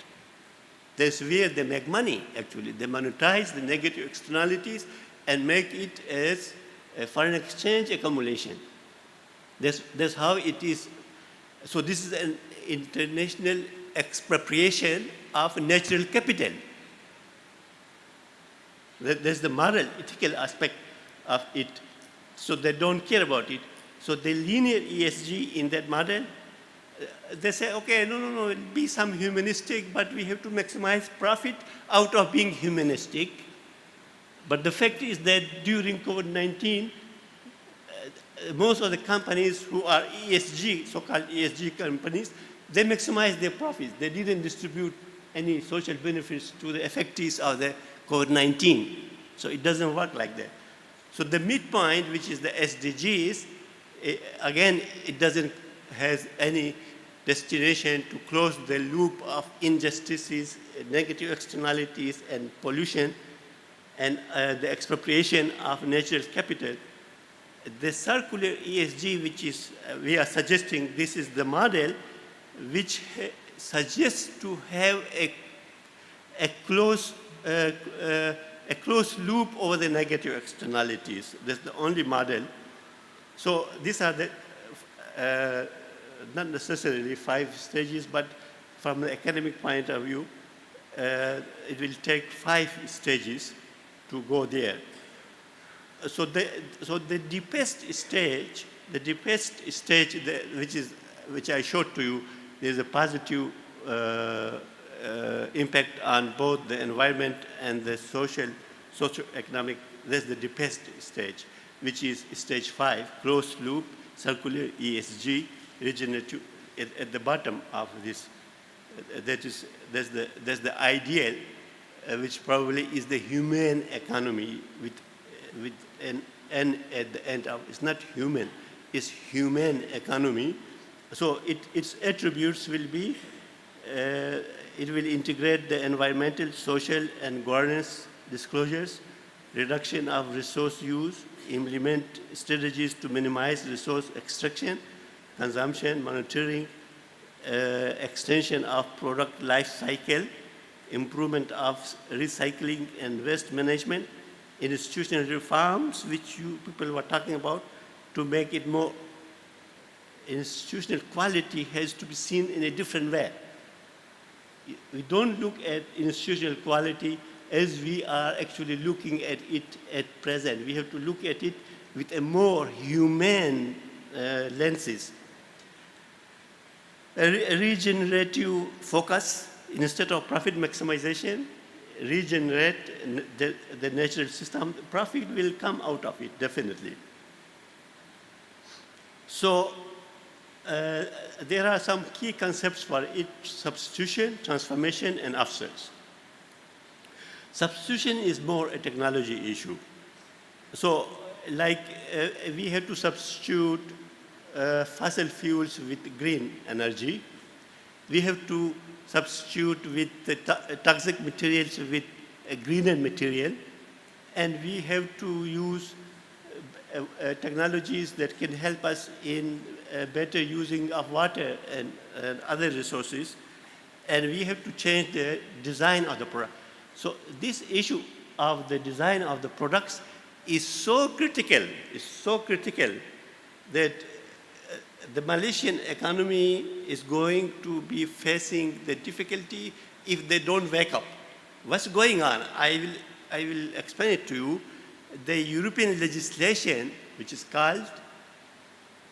That's where they make money, actually. They monetize the negative externalities and make it as a foreign exchange accumulation. That's how it is. So this is an international expropriation of natural capital. There's the moral, ethical aspect of it. So they don't care about it. So the linear ESG in that model, they say, okay, no, it'll be some humanistic, but we have to maximize profit out of being humanistic. But the fact is that during COVID-19, most of the companies who are ESG, so-called ESG companies, they maximize their profits. They didn't distribute any social benefits to the affectees of the COVID-19. So it doesn't work like that. So the midpoint, which is the SDGs, again, it doesn't have any destination to close the loop of injustices, negative externalities, and pollution, and the expropriation of natural capital. The circular ESG, which is, we are suggesting this is the model which suggests to have a close loop over the negative externalities. That's the only model. So these are the, not necessarily 5 stages, but from the academic point of view, it will take 5 stages to go there. So the deepest stage, which I showed to you, there's a positive impact on both the environment and the socio-economic. That's the deepest stage, which is stage 5, closed loop, circular ESG, regenerative. At the bottom of this, that's the ideal, which probably is the human economy with an N at the end of. It's not human, it's human economy. So its attributes will be, it will integrate the environmental, social, and governance disclosures. reduction of resource use, implement strategies to minimize resource extraction, consumption, monitoring, extension of product life cycle, improvement of recycling and waste management, institutional reforms, which you people were talking about, to make it more institutional quality has to be seen in a different way. We don't look at institutional quality as we are actually looking at it at present. We have to look at it with a more humane lenses. A regenerative focus, instead of profit maximization, regenerate the natural system. Profit will come out of it, definitely. So there are some key concepts for it: substitution, transformation, and offsets. Substitution is more a technology issue. So like we have to substitute fossil fuels with green energy. We have to substitute with the toxic materials with a greener material. And we have to use technologies that can help us in better using of water and other resources. And we have to change the design of the product. So this issue of the design of the products is so critical, that the Malaysian economy is going to be facing the difficulty if they don't wake up. What's going on? I will explain it to you. The European legislation, which is called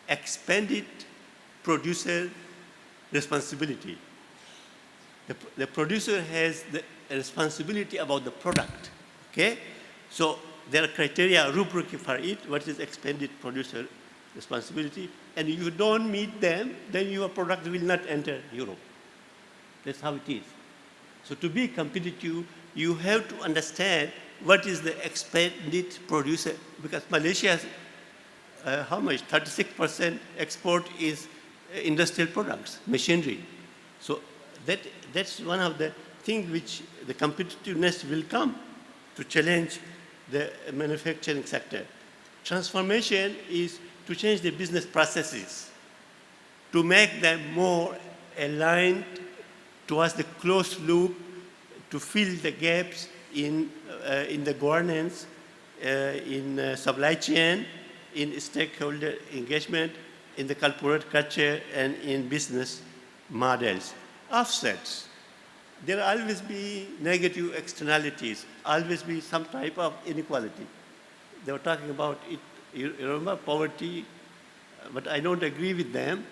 expanded producer responsibility. The producer has the responsibility about the product, okay? So there are criteria, rubric for it, what is expanded producer responsibility, and if you don't meet them, then your product will not enter Europe. That's how it is. So to be competitive, you have to understand what is the expanded producer, because Malaysia has how much? 36% export is industrial products, machinery. So that's one of the things which the competitiveness will come to challenge the manufacturing sector. Transformation is to change the business processes, to make them more aligned towards the closed loop, to fill the gaps in the governance, in supply chain, in stakeholder engagement, in the corporate culture, and in business models. Offsets. There will always be negative externalities, always be some type of inequality. They were talking about it, you remember poverty, but I don't agree with them.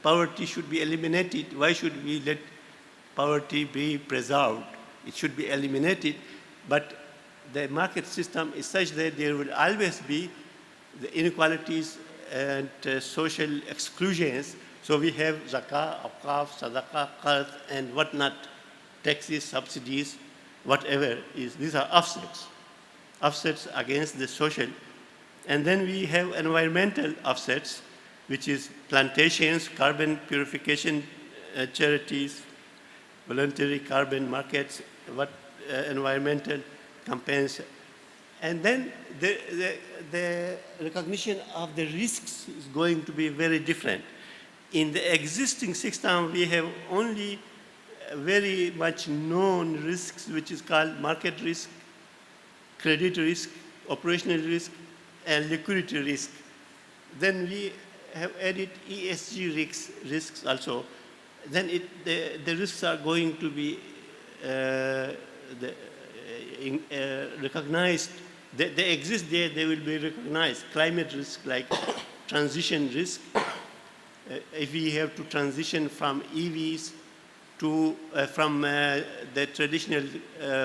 Poverty should be eliminated. Why should we let poverty be preserved? It should be eliminated, but the market system is such that there will always be the inequalities and social exclusions. So we have zakah, awqaf, sadaqah, qard, and whatnot, taxes, subsidies, whatever is. These are offsets, offsets against the social. And then we have environmental offsets, which is plantations, carbon purification charities, voluntary carbon markets, environmental campaigns. And then the recognition of the risks is going to be very different. In the existing system, we have only very much known risks, which is called market risk, credit risk, operational risk, and liquidity risk. Then we have added ESG risks also. Then the risks are going to be recognized. They exist there, they will be recognized. Climate risk, like transition risk. If we have to transition from EVs to, from the traditional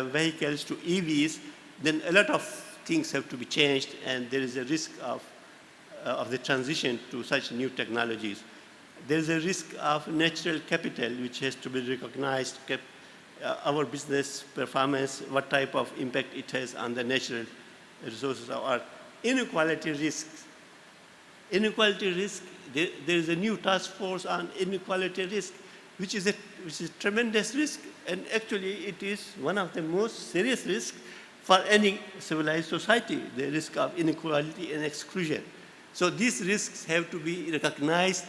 vehicles to EVs, then a lot of things have to be changed, and there is a risk of the transition to such new technologies. There is a risk of natural capital, which has to be recognized, our business performance, what type of impact it has on the natural resources of our inequality risks. Inequality risk, there is a new task force on inequality risk, which is tremendous risk, and actually it is one of the most serious risks for any civilized society, the risk of inequality and exclusion. So these risks have to be recognized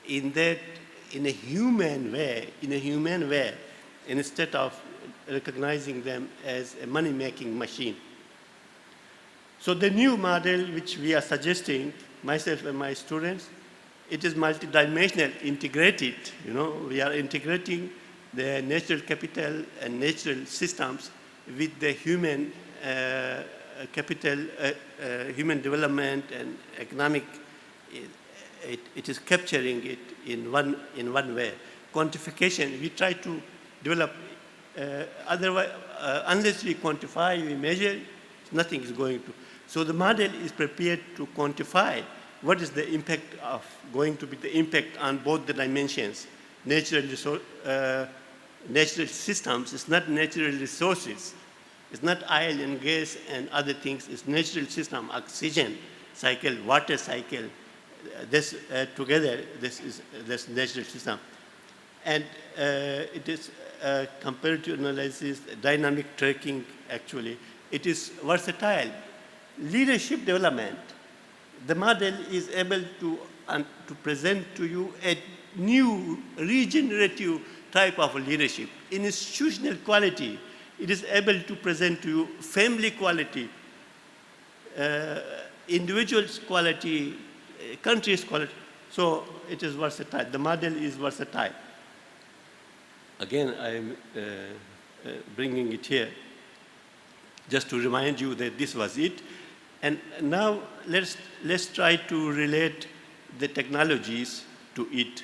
in a human way, instead of recognizing them as a money-making machine. So the new model which we are suggesting, myself and my students, it is multidimensional, integrated. We are integrating the natural capital and natural systems with the human capital, human development and economic. It is capturing it in one way. Quantification, we try to develop. Otherwise, unless we quantify, we measure, nothing is going to. So the model is prepared to quantify what is the impact going to be the impact on both the dimensions. Natural systems, it's not natural resources. It's not oil and gas and other things. It's natural system, oxygen cycle, water cycle. This together, this is this natural system. And it is comparative analysis, dynamic tracking, actually. It is versatile. Leadership development, the model is able to present to you a new regenerative type of leadership. In institutional quality, it is able to present to you family quality, individuals quality, countries quality. So it is versatile. The model is versatile. Again, I am bringing it here just to remind you that this was it. And now let's try to relate the technologies to it.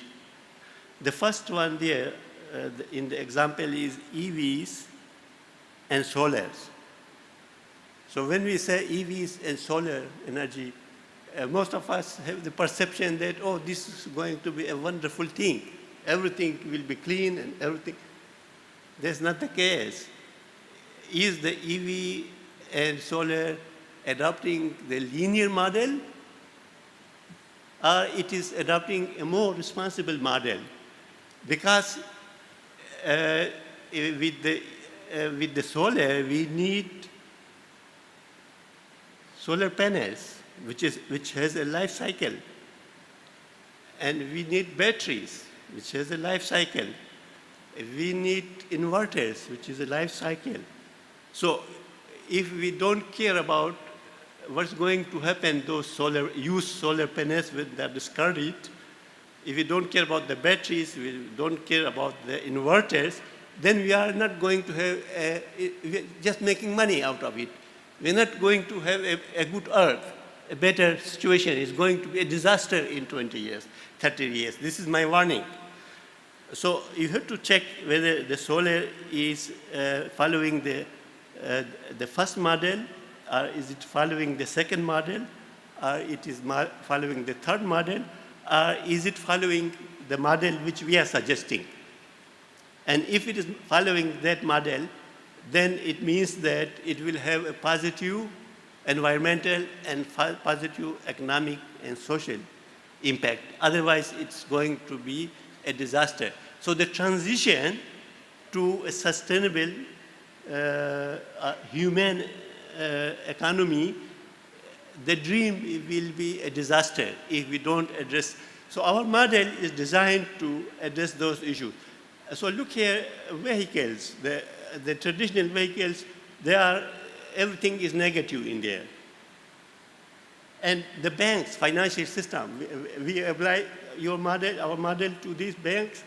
The first one there in the example is EVs and solars. So when we say EVs and solar energy, most of us have the perception that, oh, this is going to be a wonderful thing. Everything will be clean and everything. That's not the case. Is the EV and solar adopting the linear model, or it is adopting a more responsible model? Because with the solar, we need solar panels, which has a life cycle. And we need batteries, which has a life cycle. We need inverters, which is a life cycle. So if we don't care about what's going to happen, those solar panels when they're discarded, if we don't care about the batteries, we don't care about the inverters, then we are not going to have, we're just making money out of it. We're not going to have a good earth, a better situation. It's going to be a disaster in 20 years, 30 years. This is my warning. So you have to check whether the solar is following the first model, or is it following the second model, or it is following the third model, or is it following the model which we are suggesting? And if it is following that model, then it means that it will have a positive environmental and positive economic and social impact. Otherwise, it's going to be a disaster. So the transition to a sustainable human economy, the dream will be a disaster if we don't address. So our model is designed to address those issues. So look here, vehicles, the traditional vehicles, everything is negative in there. And the banks, financial system, we apply our model to these banks.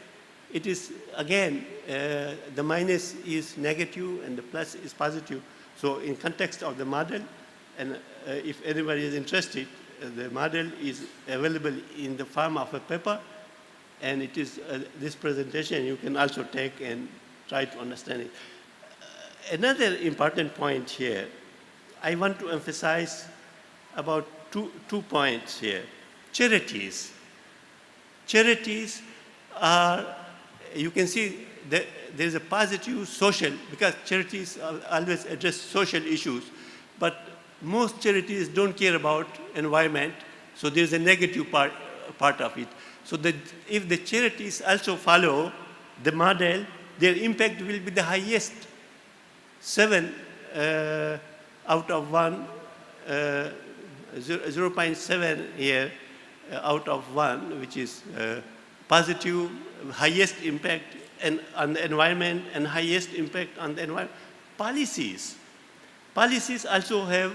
It is, again, the minus is negative and the plus is positive. So in context of the model, and if anybody is interested, the model is available in the form of a paper, and it is this presentation you can also take and try to understand it. Another important point here, I want to emphasize about two points here. Charities. Charities are, you can see that there's a positive social, because charities always address social issues, but most charities don't care about environment, so there's a negative part of it. So that if the charities also follow the model, their impact will be the highest. 7 out of 1, 0.7 here out of 1, which is positive, highest impact on the environment and highest impact on the environment. Policies also have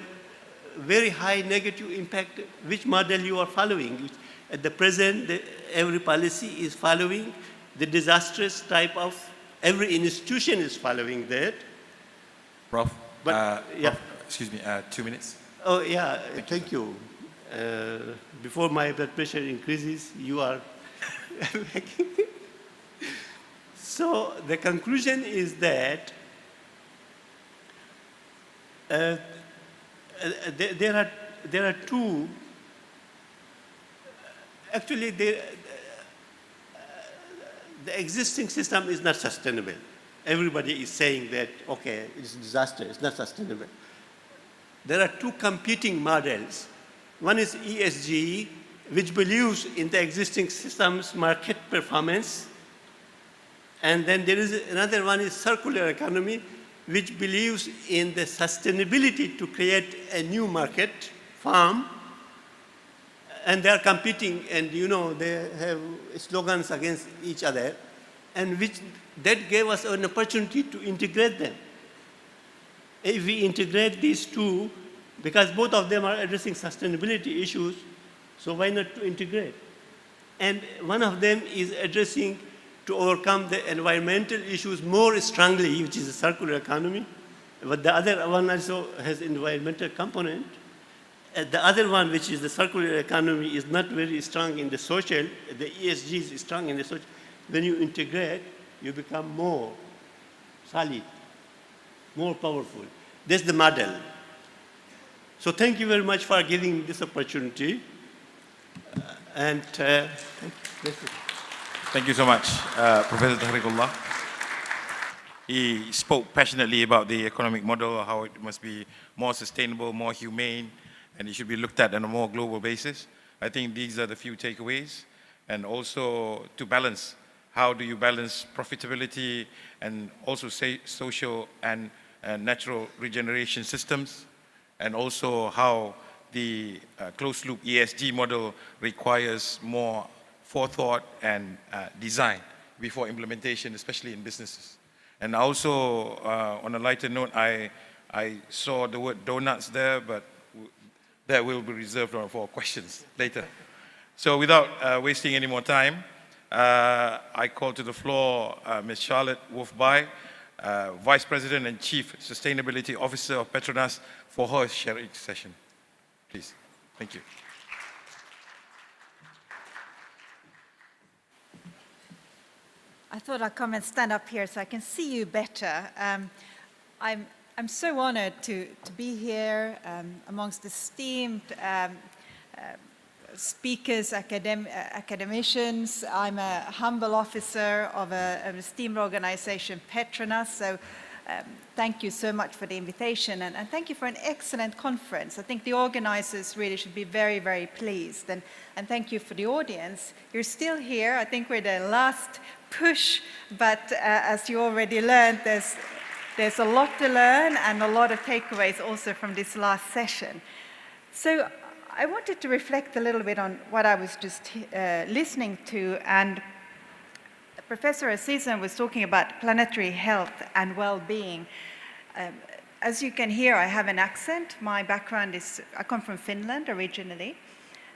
very high negative impact, which model you are following. At the present, every policy is following the disastrous type of, every institution is following that. Prof, But, yeah. Prof, excuse me, 2 minutes. Oh, yeah, thank you. Before my blood pressure increases, you are So the conclusion is that there are two, actually the existing system is not sustainable. Everybody is saying that, okay, it's a disaster, it's not sustainable. There are two competing models. One is ESG, which believes in the existing system's market performance. And then there is another one is circular economy, which believes in the sustainability to create a new market farm. And they are competing, and you know, they have slogans against each other, and that gave us an opportunity to integrate them. If we integrate these two, because both of them are addressing sustainability issues, so why not to integrate? And one of them is addressing to overcome the environmental issues more strongly, which is the circular economy. But the other one also has environmental component. The other one, which is the circular economy, is not very strong in the social. The ESG is strong in the social. When you integrate, you become more solid, more powerful. That's the model. So thank you very much for giving me this opportunity. Thank you so much, Professor Tariqullah. He spoke passionately about the economic model, how it must be more sustainable, more humane, and it should be looked at on a more global basis. I think these are the few takeaways. And also to balance, how do you balance profitability and also say social and natural regeneration systems, and also how the closed-loop ESG model requires more forethought and design before implementation, especially in businesses. And also, on a lighter note, I saw the word donuts there, but that will be reserved for questions later. So without wasting any more time, I call to the floor Ms. Charlotte WOLFF-BYE, Vice President and Chief Sustainability Officer of PETRONAS, for her sharing session. Please. Thank you. I thought I'd come and stand up here so I can see you better. I'm so honored to be here amongst esteemed speakers, academicians. I'm a humble officer of an esteemed organization, PETRONAS. So thank you so much for the invitation, and thank you for an excellent conference. I think the organizers really should be very, very pleased. And thank you for the audience. You're still here. I think we're the last push, but as you already learned, there's a lot to learn and a lot of takeaways also from this last session. So I wanted to reflect a little bit on what I was just listening to, and Professor AZIZAN was talking about planetary health and well-being. As you can hear, I have an accent. My background is, I come from Finland originally.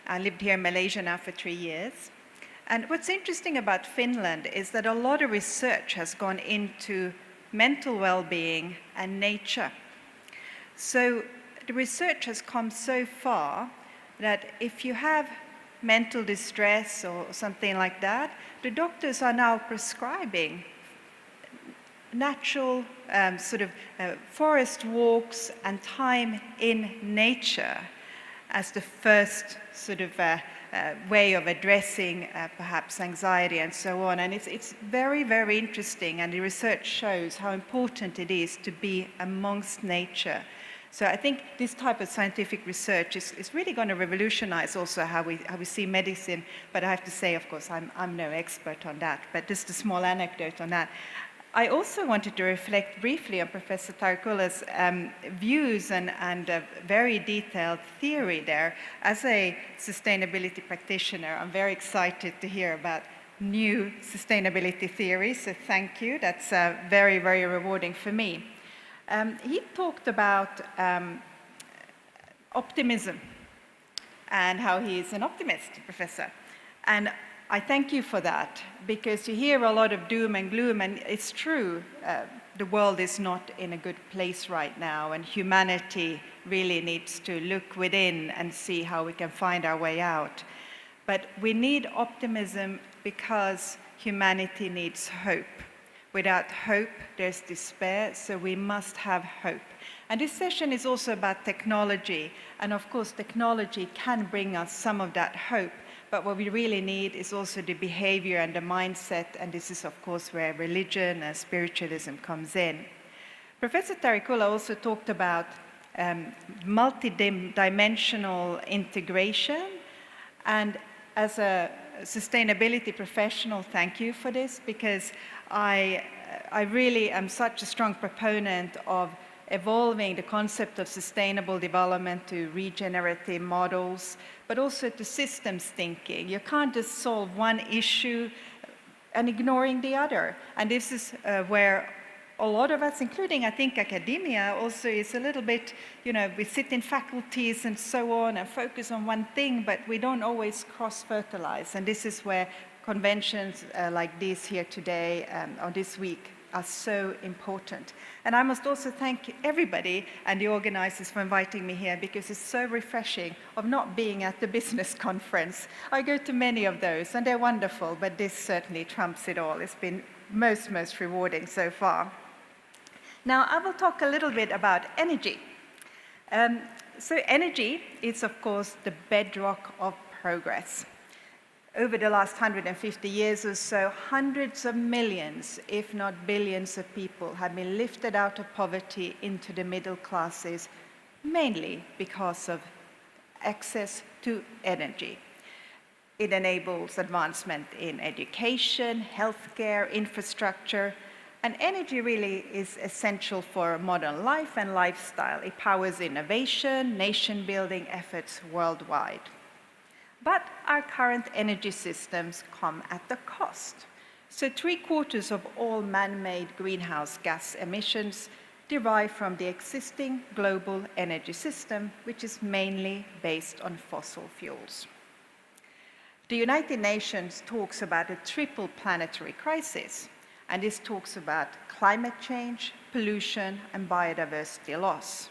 I lived here in Malaysia now for 3 years. And what's interesting about Finland is that a lot of research has gone into mental well-being and nature. So the research has come so far that if you have mental distress or something like that, the doctors are now prescribing natural forest walks and time in nature as the first sort of way of addressing perhaps anxiety and so on. And it's very, very interesting, and the research shows how important it is to be amongst nature. So I think this type of scientific research is really going to revolutionize also how we see medicine. But I have to say, of course, I'm no expert on that, but just a small anecdote on that. I also wanted to reflect briefly on Professor Tariqullah's views and a very detailed theory there. As a sustainability practitioner, I'm very excited to hear about new sustainability theories, so thank you. That's very, very rewarding for me. He talked about optimism and how he is an optimist, Professor. And I thank you for that, because you hear a lot of doom and gloom, and it's true, the world is not in a good place right now, and humanity really needs to look within and see how we can find our way out. But we need optimism because humanity needs hope. Without hope, there's despair, so we must have hope. And this session is also about technology, and of course technology can bring us some of that hope, but what we really need is also the behavior and the mindset, and this is of course where religion and spiritualism comes in. Professor Tariqullah also talked about multi-dimensional integration, and as a sustainability professional, thank you for this, because I really am such a strong proponent of evolving the concept of sustainable development to regenerative models, but also to systems thinking. You can't just solve one issue and ignoring the other. And this is where a lot of us, including I think academia, also is a little bit, we sit in faculties and so on and focus on one thing, but we don't always cross-fertilize. And this is where conventions like this here today or this week are so important. And I must also thank everybody and the organizers for inviting me here, because it's so refreshing of not being at the business conference. I go to many of those and they're wonderful, but this certainly trumps it all. It's been most rewarding so far. Now I will talk a little bit about energy. So energy is of course the bedrock of progress. Over the last 150 years or so, hundreds of millions, if not billions of people have been lifted out of poverty into the middle classes, mainly because of access to energy. It enables advancement in education, healthcare, infrastructure, and energy really is essential for modern life and lifestyle. It powers innovation, nation-building efforts worldwide. But our current energy systems come at a cost. So 3/4 of all man-made greenhouse gas emissions derive from the existing global energy system, which is mainly based on fossil fuels. The United Nations talks about a triple planetary crisis, and this talks about climate change, pollution, and biodiversity loss.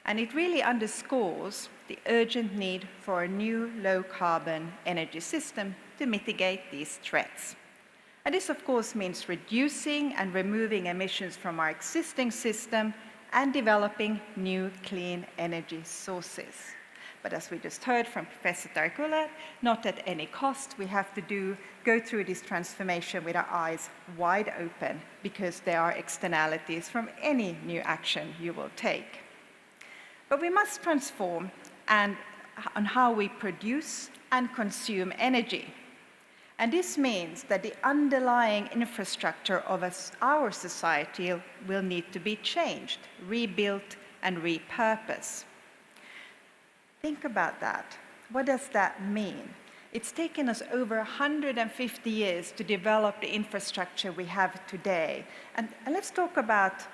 And it really underscores the urgent need for a new low-carbon energy system to mitigate these threats. And this, of course, means reducing and removing emissions from our existing system and developing new clean energy sources. But as we just heard from Professor Tariqullah, not at any cost. We have to go through this transformation with our eyes wide open, because there are externalities from any new action you will take. But we must transform on how we produce and consume energy. And this means that the underlying infrastructure of our society will need to be changed, rebuilt, and repurposed. Think about that. What does that mean? It's taken us over 150 years to develop the infrastructure we have today. And let's talk about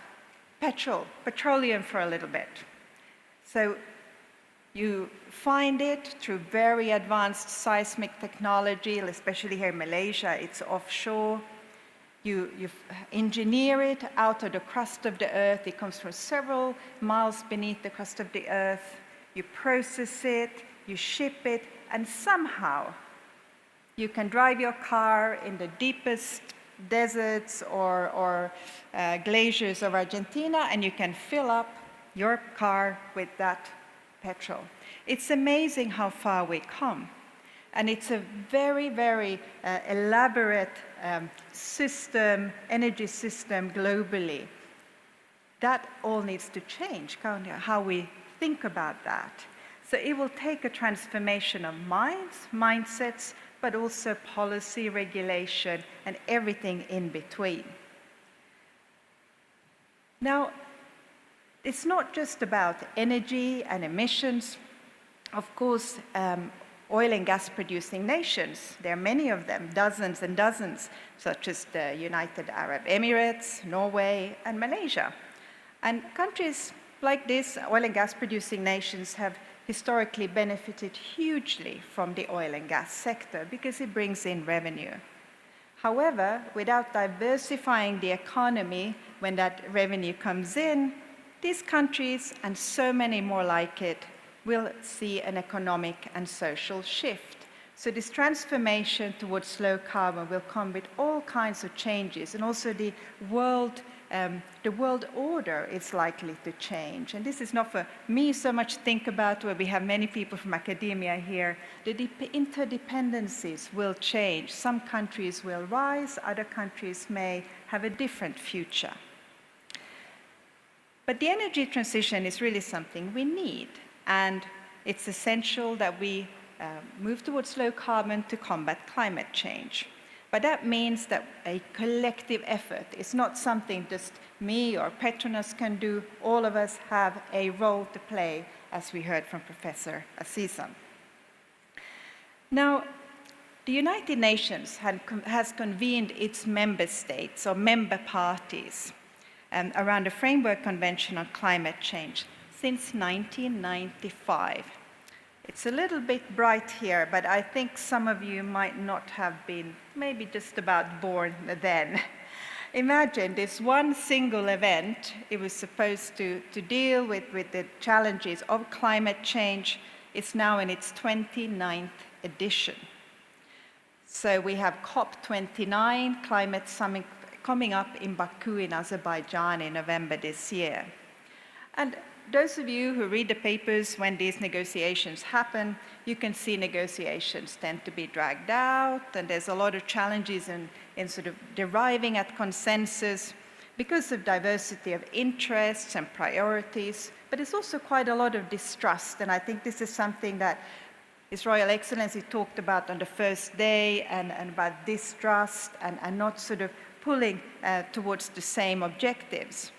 petroleum for a little bit. So you find it through very advanced seismic technology, especially here in Malaysia, it's offshore. You engineer it out of the crust of the earth. It comes from several miles beneath the crust of the earth. You process it, you ship it, and somehow you can drive your car in the deepest deserts or glaciers of Argentina, and you can fill up your car with that petrol. It's amazing how far we come. And it's a very, very elaborate system, energy system globally. That all needs to change, how we think about that. So it will take a transformation of minds, mindsets, but also policy, regulation, and everything in between. Now, it's not just about energy and emissions. Of course, oil and gas producing nations, there are many of them, dozens and dozens, such as the United Arab Emirates, Norway, and Malaysia. And countries like this, oil and gas producing nations, have historically benefited hugely from the oil and gas sector because it brings in revenue. However, without diversifying the economy when that revenue comes in, these countries, and so many more like it, will see an economic and social shift. So this transformation towards low carbon will come with all kinds of changes, and also the world order is likely to change. And this is not for me so much to think about, where we have many people from academia here. The interdependencies will change. Some countries will rise, other countries may have a different future. But the energy transition is really something we need, and it's essential that we move towards low carbon to combat climate change. But that means that a collective effort is not something just me or PETRONAS can do. All of us have a role to play, as we heard from Professor AZIZAN. Now, the United Nations has convened its member states or member parties around the Framework Convention on Climate Change since 1995. It's a little bit bright here, but I think some of you might not have been maybe just about born then. Imagine this one single event. It was supposed to deal with the challenges of climate change. It's now in its 29th edition. So we have COP29, Climate Summit, coming up in Baku in Azerbaijan in November this year. And those of you who read the papers when these negotiations happen, you can see negotiations tend to be dragged out, and there's a lot of challenges in sort of deriving at consensus because of diversity of interests and priorities, but it's also quite a lot of distrust, and I think this is something that His Royal Excellency talked about on the first day, and about distrust and not sort of pulling towards the same objectives.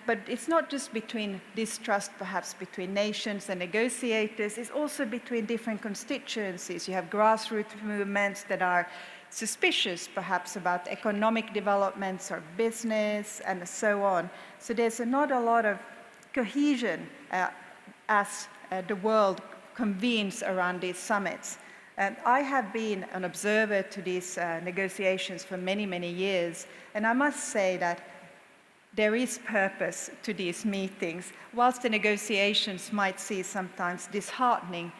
But it's not just between distrust, perhaps between nations and negotiators, it's also between different constituencies. You have grassroots movements that are suspicious, perhaps, about economic developments or business and so on. So there's not a lot of cohesion as the world convenes around these summits. I have been an observer to these negotiations for many, many years, and I must say that there is purpose to these meetings. Whilst the negotiations might seem sometimes disheartening,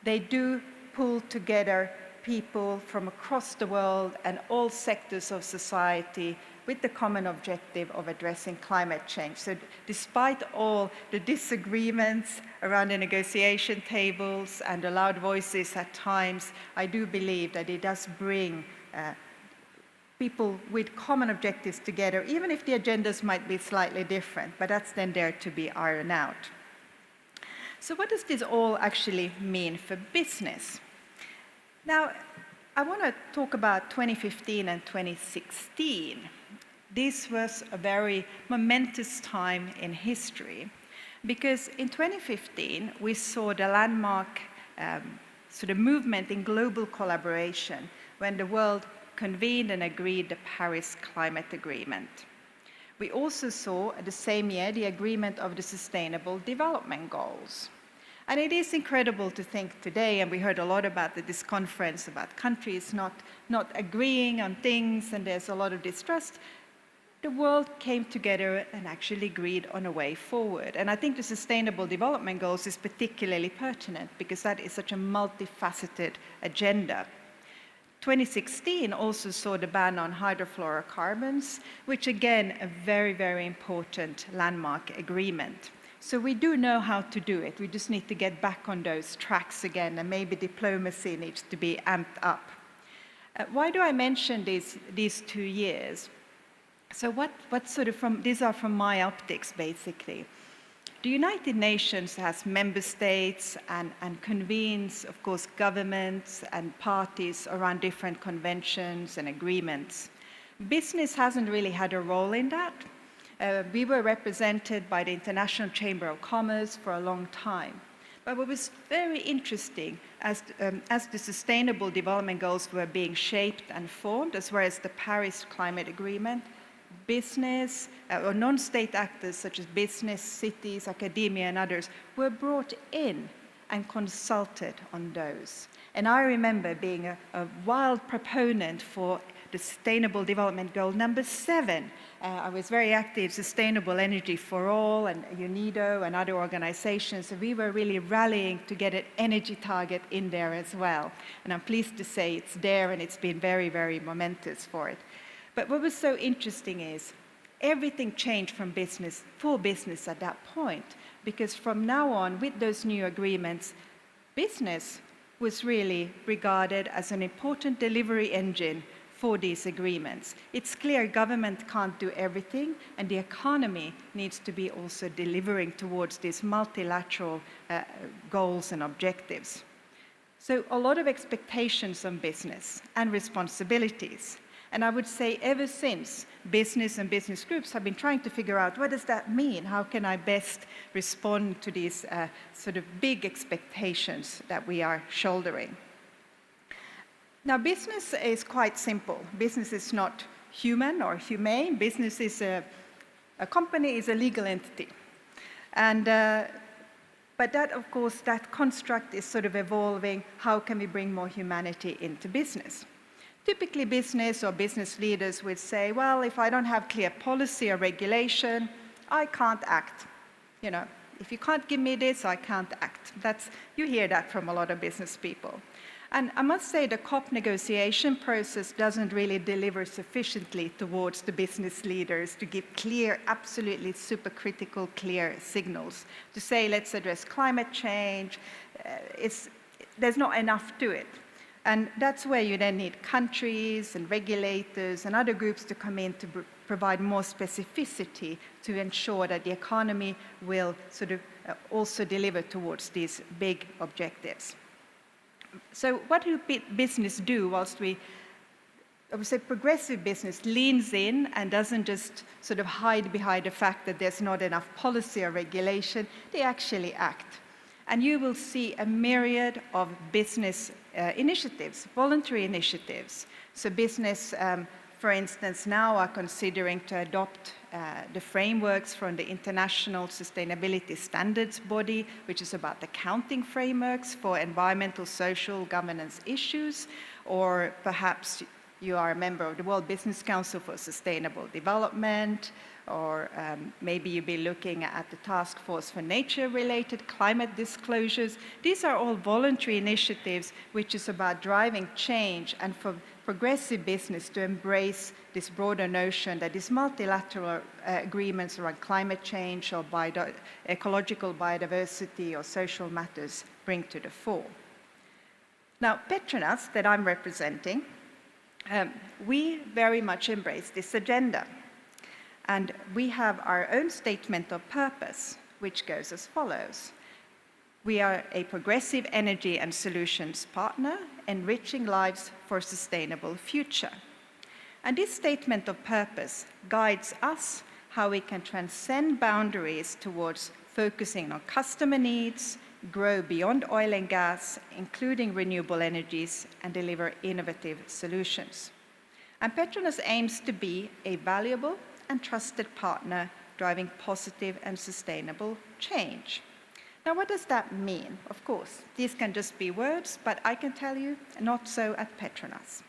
they do pull together people from across the world and all sectors of society with the common objective of addressing climate change. So despite all the disagreements around the negotiation tables and the loud voices at times, I do believe that it does bring people with common objectives together, even if the agendas might be slightly different, but that's then there to be ironed out. So what does this all actually mean for business? Now, I want to talk about 2015 and 2016. This was a very momentous time in history, because in 2015, we saw the landmark sort of movement in global collaboration when the world convened and agreed the Paris Climate Agreement. We also saw at the same year the agreement of the Sustainable Development Goals. And it is incredible to think today, and we heard a lot about this conference about countries not agreeing on things, and there's a lot of distrust. The world came together and actually agreed on a way forward. And I think the Sustainable Development Goals is particularly pertinent because that is such a multifaceted agenda. 2016 also saw the ban on hydrofluorocarbons, which again, a very, very important landmark agreement. So we do know how to do it. We just need to get back on those tracks again, and maybe diplomacy needs to be amped up. Why do I mention these 2 years? So what sort of these are from my optics, basically. The United Nations has member states and convenes, of course, governments and parties around different conventions and agreements. Business hasn't really had a role in that. We were represented by the International Chamber of Commerce for a long time. But what was very interesting, as the Sustainable Development Goals were being shaped and formed, as well as the Paris Climate Agreement, business or non-state actors such as business, cities, academia, and others were brought in and consulted on those. And I remember being a wild proponent for the Sustainable Development Goal number 7. I was very active, Sustainable Energy for All, and UNIDO and other organizations. So we were really rallying to get an energy target in there as well. And I'm pleased to say it's there, and it's been very, very momentous for it. But what was so interesting is everything changed from business, for business at that point, because from now on, with those new agreements, business was really regarded as an important delivery engine for these agreements. It's clear government can't do everything, and the economy needs to be also delivering towards these multilateral goals and objectives. So a lot of expectations on business and responsibilities. And I would say ever since, business and business groups have been trying to figure out, what does that mean? How can I best respond to these sort of big expectations that we are shouldering? Now, business is quite simple. Business is not human or humane. Business is a company is a legal entity. And, but that, of course, that construct is sort of evolving. How can we bring more humanity into business? Typically, business or business leaders would say, well, if I don't have clear policy or regulation, I can't act. You know, if you can't give me this, I can't act. You hear that from a lot of business people. And I must say the COP negotiation process doesn't really deliver sufficiently towards the business leaders to give clear, absolutely supercritical, clear signals. To say, let's address climate change, there's not enough to it. And that's where you then need countries and regulators and other groups to come in to provide more specificity to ensure that the economy will sort of also deliver towards these big objectives. So what do business do whilst I would say progressive business leans in and doesn't just sort of hide behind the fact that there's not enough policy or regulation, they actually act. And you will see a myriad of business initiatives, voluntary initiatives. So business, for instance, now are considering to adopt the frameworks from the International Sustainability Standards Body, which is about accounting frameworks for environmental, social, governance issues, or perhaps you are a member of the World Business Council for Sustainable Development, or maybe you'll be looking at the Task Force for Nature-related Climate Disclosures. These are all voluntary initiatives which is about driving change and for progressive business to embrace this broader notion that these multilateral agreements around climate change or ecological biodiversity or social matters bring to the fore. Now, PETRONAS, that I'm representing, we very much embrace this agenda. And we have our own statement of purpose, which goes as follows. We are a progressive energy and solutions partner, enriching lives for a sustainable future. And this statement of purpose guides us how we can transcend boundaries towards focusing on customer needs, grow beyond oil and gas, including renewable energies, and deliver innovative solutions. And PETRONAS aims to be a valuable and trusted partner driving positive and sustainable change. Now, what does that mean? Of course, these can just be words, but I can tell you, not so at PETRONAS.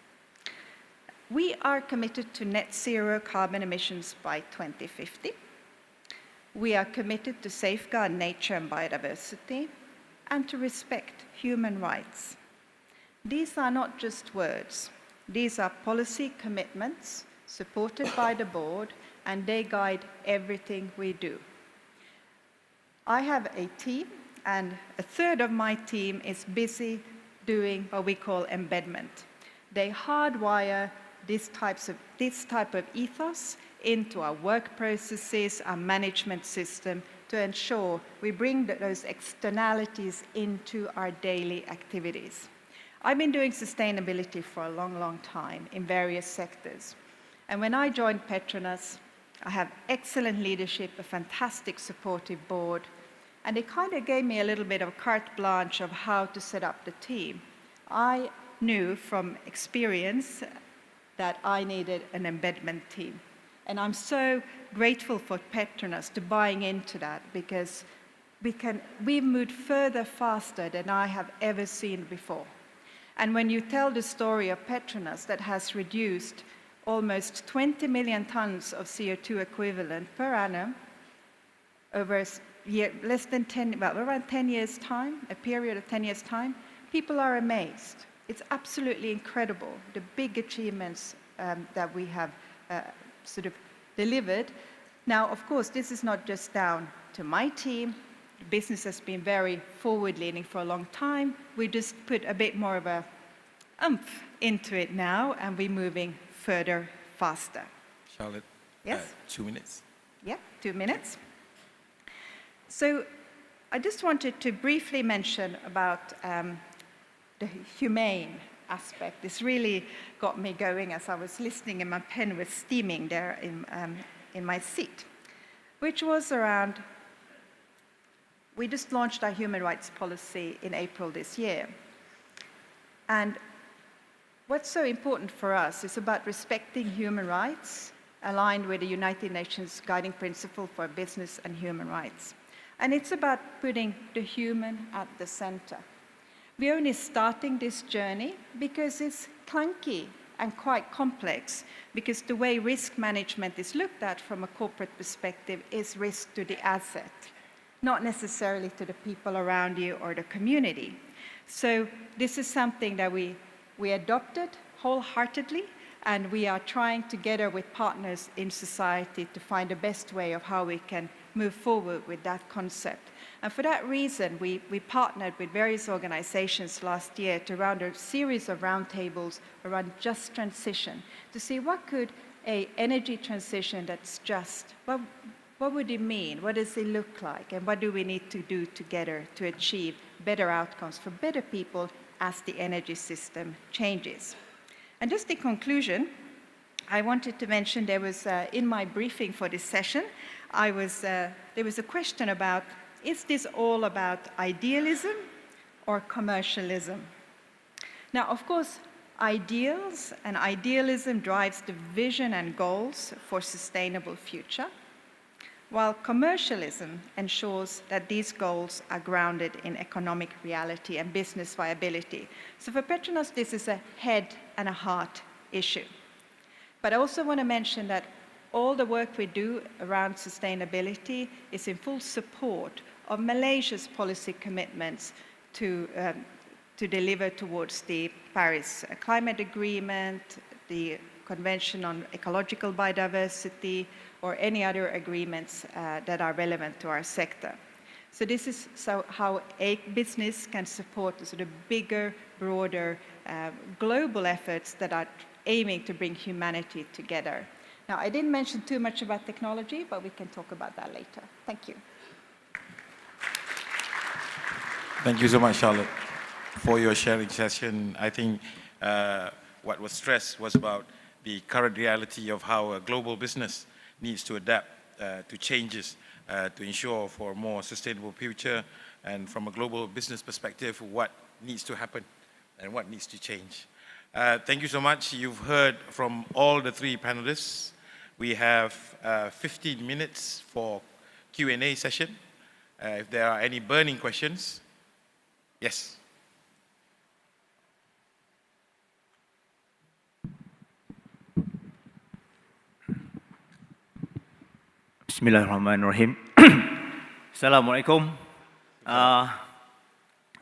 We are committed to net zero carbon emissions by 2050. We are committed to safeguard nature and biodiversity and to respect human rights. These are not just words. These are policy commitments supported by the board, and they guide everything we do. I have a team, and a third of my team is busy doing what we call embedment. They hardwire this type of ethos into our work processes, our management system, to ensure we bring those externalities into our daily activities. I've been doing sustainability for a long, long time in various sectors. And when I joined PETRONAS, I have excellent leadership, a fantastic supportive board, and it kind of gave me a little bit of carte blanche of how to set up the team. I knew from experience that I needed an embedment team. And I'm so grateful for PETRONAS to buying into that, because we've moved further faster than I have ever seen before. And when you tell the story of PETRONAS that has reduced almost 20 million tons of CO2 equivalent per annum over less than 10, well, around 10 years' time, a period of 10 years' time, people are amazed. It's absolutely incredible, the big achievements that we have sort of delivered. Now, of course, this is not just down to my team. The business has been very forward-leaning for a long time. We just put a bit more of a oomph into it now, and we're moving further, faster. Charlotte? Yes? 2 minutes. Yeah, 2 minutes. So I just wanted to briefly mention about the humane aspect. This really got me going as I was listening, and my pen was steaming there in my seat, which was around, we just launched our human rights policy in April this year. And what's so important for us is about respecting human rights, aligned with the United Nations Guiding Principle for Business and Human Rights. And it's about putting the human at the center. We're only starting this journey because it's clunky and quite complex, because the way risk management is looked at from a corporate perspective is risk to the asset, not necessarily to the people around you or the community. So this is something that we adopted wholeheartedly, and we are trying together with partners in society to find the best way of how we can move forward with that concept. And for that reason, we partnered with various organizations last year to run a series of roundtables around just transition, to see what could an energy transition that's just, what would it mean? What does it look like? And what do we need to do together to achieve better outcomes for better people as the energy system changes? And just in conclusion, I wanted to mention there was, in my briefing for this session, there was a question about, is this all about idealism or commercialism? Now, of course, ideals and idealism drives the vision and goals for sustainable future, while commercialism ensures that these goals are grounded in economic reality and business viability. So for PETRONAS, this is a head and a heart issue. But I also want to mention that all the work we do around sustainability is in full support of Malaysia's policy commitments to deliver towards the Paris Climate Agreement, the Convention on Ecological Biodiversity, or any other agreements that are relevant to our sector. So this is how a business can support the sort of bigger, broader, global efforts that are aiming to bring humanity together. Now, I didn't mention too much about technology, but we can talk about that later. Thank you. Thank you so much, Charlotte, for your sharing session. I think what was stressed was about the current reality of how a global business needs to adapt to changes to ensure for a more sustainable future, and from a global business perspective, what needs to happen and what needs to change. Thank you so much. You've heard from all the three panelists. We have 15 minutes for Q&A session. If there are any burning questions, yes. Bismillahirrahmanirrahim. Assalamualaikum.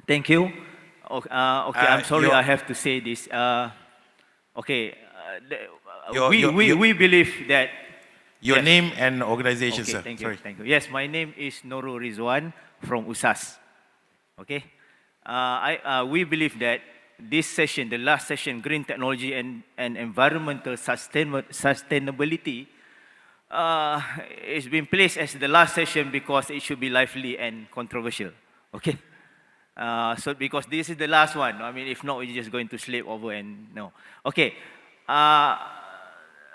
Thank you. Okay, I'm sorry I have to say this. We believe that... Your yes. name and organization, okay, sir. Thank you, Sorry. thank you. Yes, my name is Nurul Rizwan from USAS. Okay. We believe that this session, the last session, green technology and environmental sustainability, it's been placed as the last session because it should be lively and controversial. Okay. So because this is the last one, I mean, if not, we're just going to sleep over and no. Okay.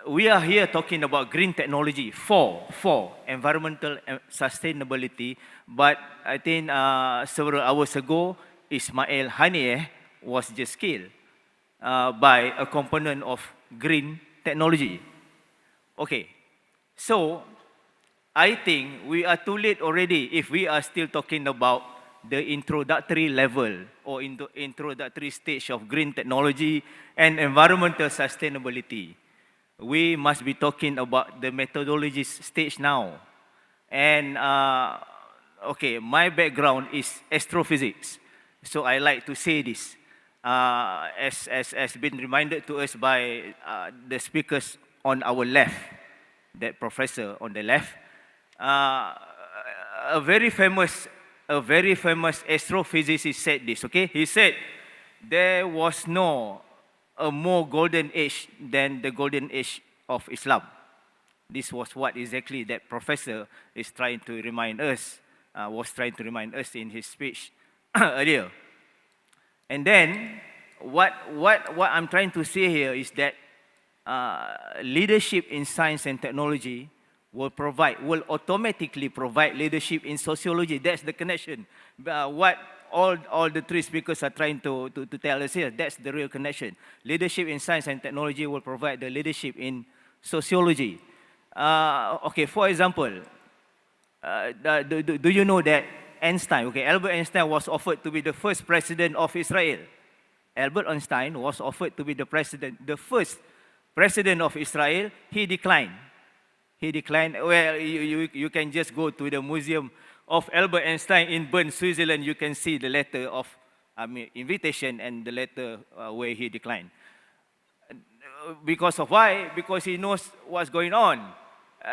we are here talking about green technology for environmental sustainability, but I think several hours ago, Ismail Haniyeh was just killed by a component of green technology. Okay, so I think we are too late already if we are still talking about the introductory level or introductory stage of green technology and environmental sustainability. We must be talking about the methodology stage now. And okay, my background is astrophysics. So I like to say this, as been reminded to us by the speakers on our left, that professor on the left. A very famous astrophysicist said this, okay? He said, there was no a more golden age than the golden age of Islam. This was what exactly that professor is trying to remind us, was trying to remind us in his speech earlier. And then, what I'm trying to say here is that leadership in science and technology will automatically provide leadership in sociology. That's the connection. What all the three speakers are trying to tell us here, that's the real connection. Leadership in science and technology will provide the leadership in sociology. Okay, for example, do you know that Einstein, okay, Albert Einstein was offered to be the first president of Israel. Albert Einstein was offered to be the first president of Israel. He declined. He declined. Well, you can just go to the museum of Albert Einstein in Bern, Switzerland. You can see the letter of invitation and the letter where he declined. Because of why? Because he knows what's going on.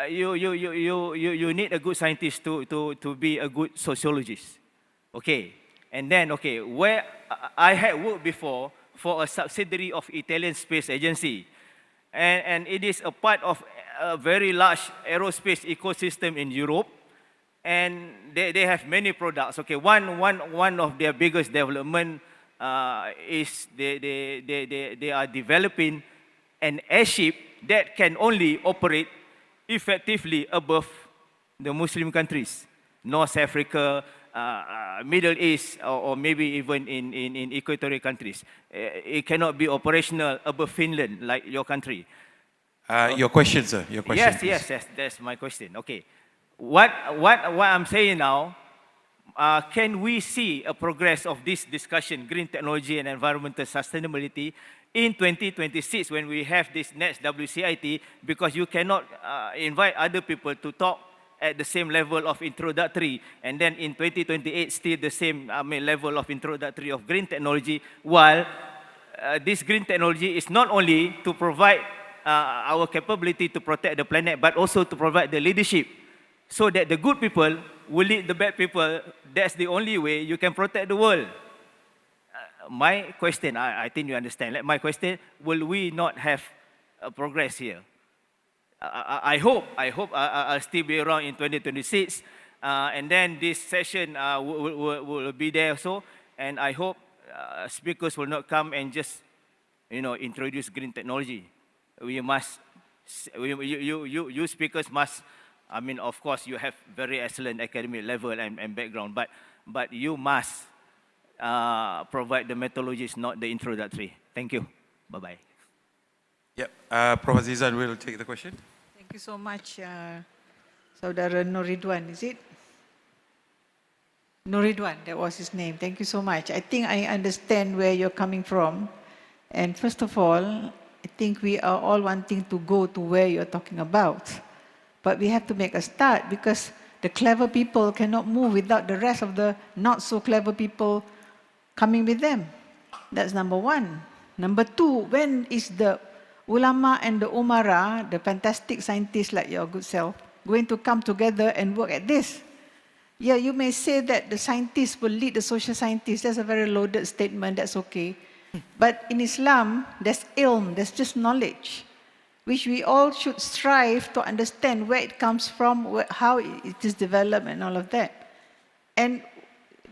You need a good scientist to be a good sociologist. Okay. And then, okay, where I had worked before for a subsidiary of Italian Space Agency. And it is a part of a very large aerospace ecosystem in Europe. And they have many products. Okay, one of their biggest development is they are developing an airship that can only operate effectively above the Muslim countries, North Africa, Middle East, or maybe even in equatorial countries. It cannot be operational above Finland, like your country. Your question, sir. Your question. Yes, that's my question. Okay. What I'm saying now, can we see a progress of this discussion, green technology and environmental sustainability, in 2026 when we have this next WCIT, because you cannot invite other people to talk at the same level of introductory, and then in 2028 still the same level of introductory of green technology, while this green technology is not only to provide our capability to protect the planet, but also to provide the leadership, so that the good people will lead the bad people. That's the only way you can protect the world. My question, I think you understand. Like my question, will we not have progress here? I hope I'll still be around in 2026, and then this session will be there also. And I hope speakers will not come and just, introduce green technology. We must, you speakers must. I mean, of course, you have very excellent academic level and background, but you must provide the methodologies, not the introductory. Thank you. Bye-bye. Yep. Prof. AZIZAN will take the question. Thank you so much, Saudara Noridwan, is it? Noridwan, that was his name. Thank you so much. I think I understand where you're coming from. And first of all, I think we are all wanting to go to where you're talking about. But we have to make a start, because the clever people cannot move without the rest of the not so clever people coming with them. That's number one. Number two, when is the ulama and the umara, the fantastic scientists like your good self, going to come together and work at this? Yeah, you may say that the scientists will lead the social scientists. That's a very loaded statement. That's okay. But in Islam, there's ilm, there's just knowledge, which we all should strive to understand where it comes from, how it is developed and all of that. And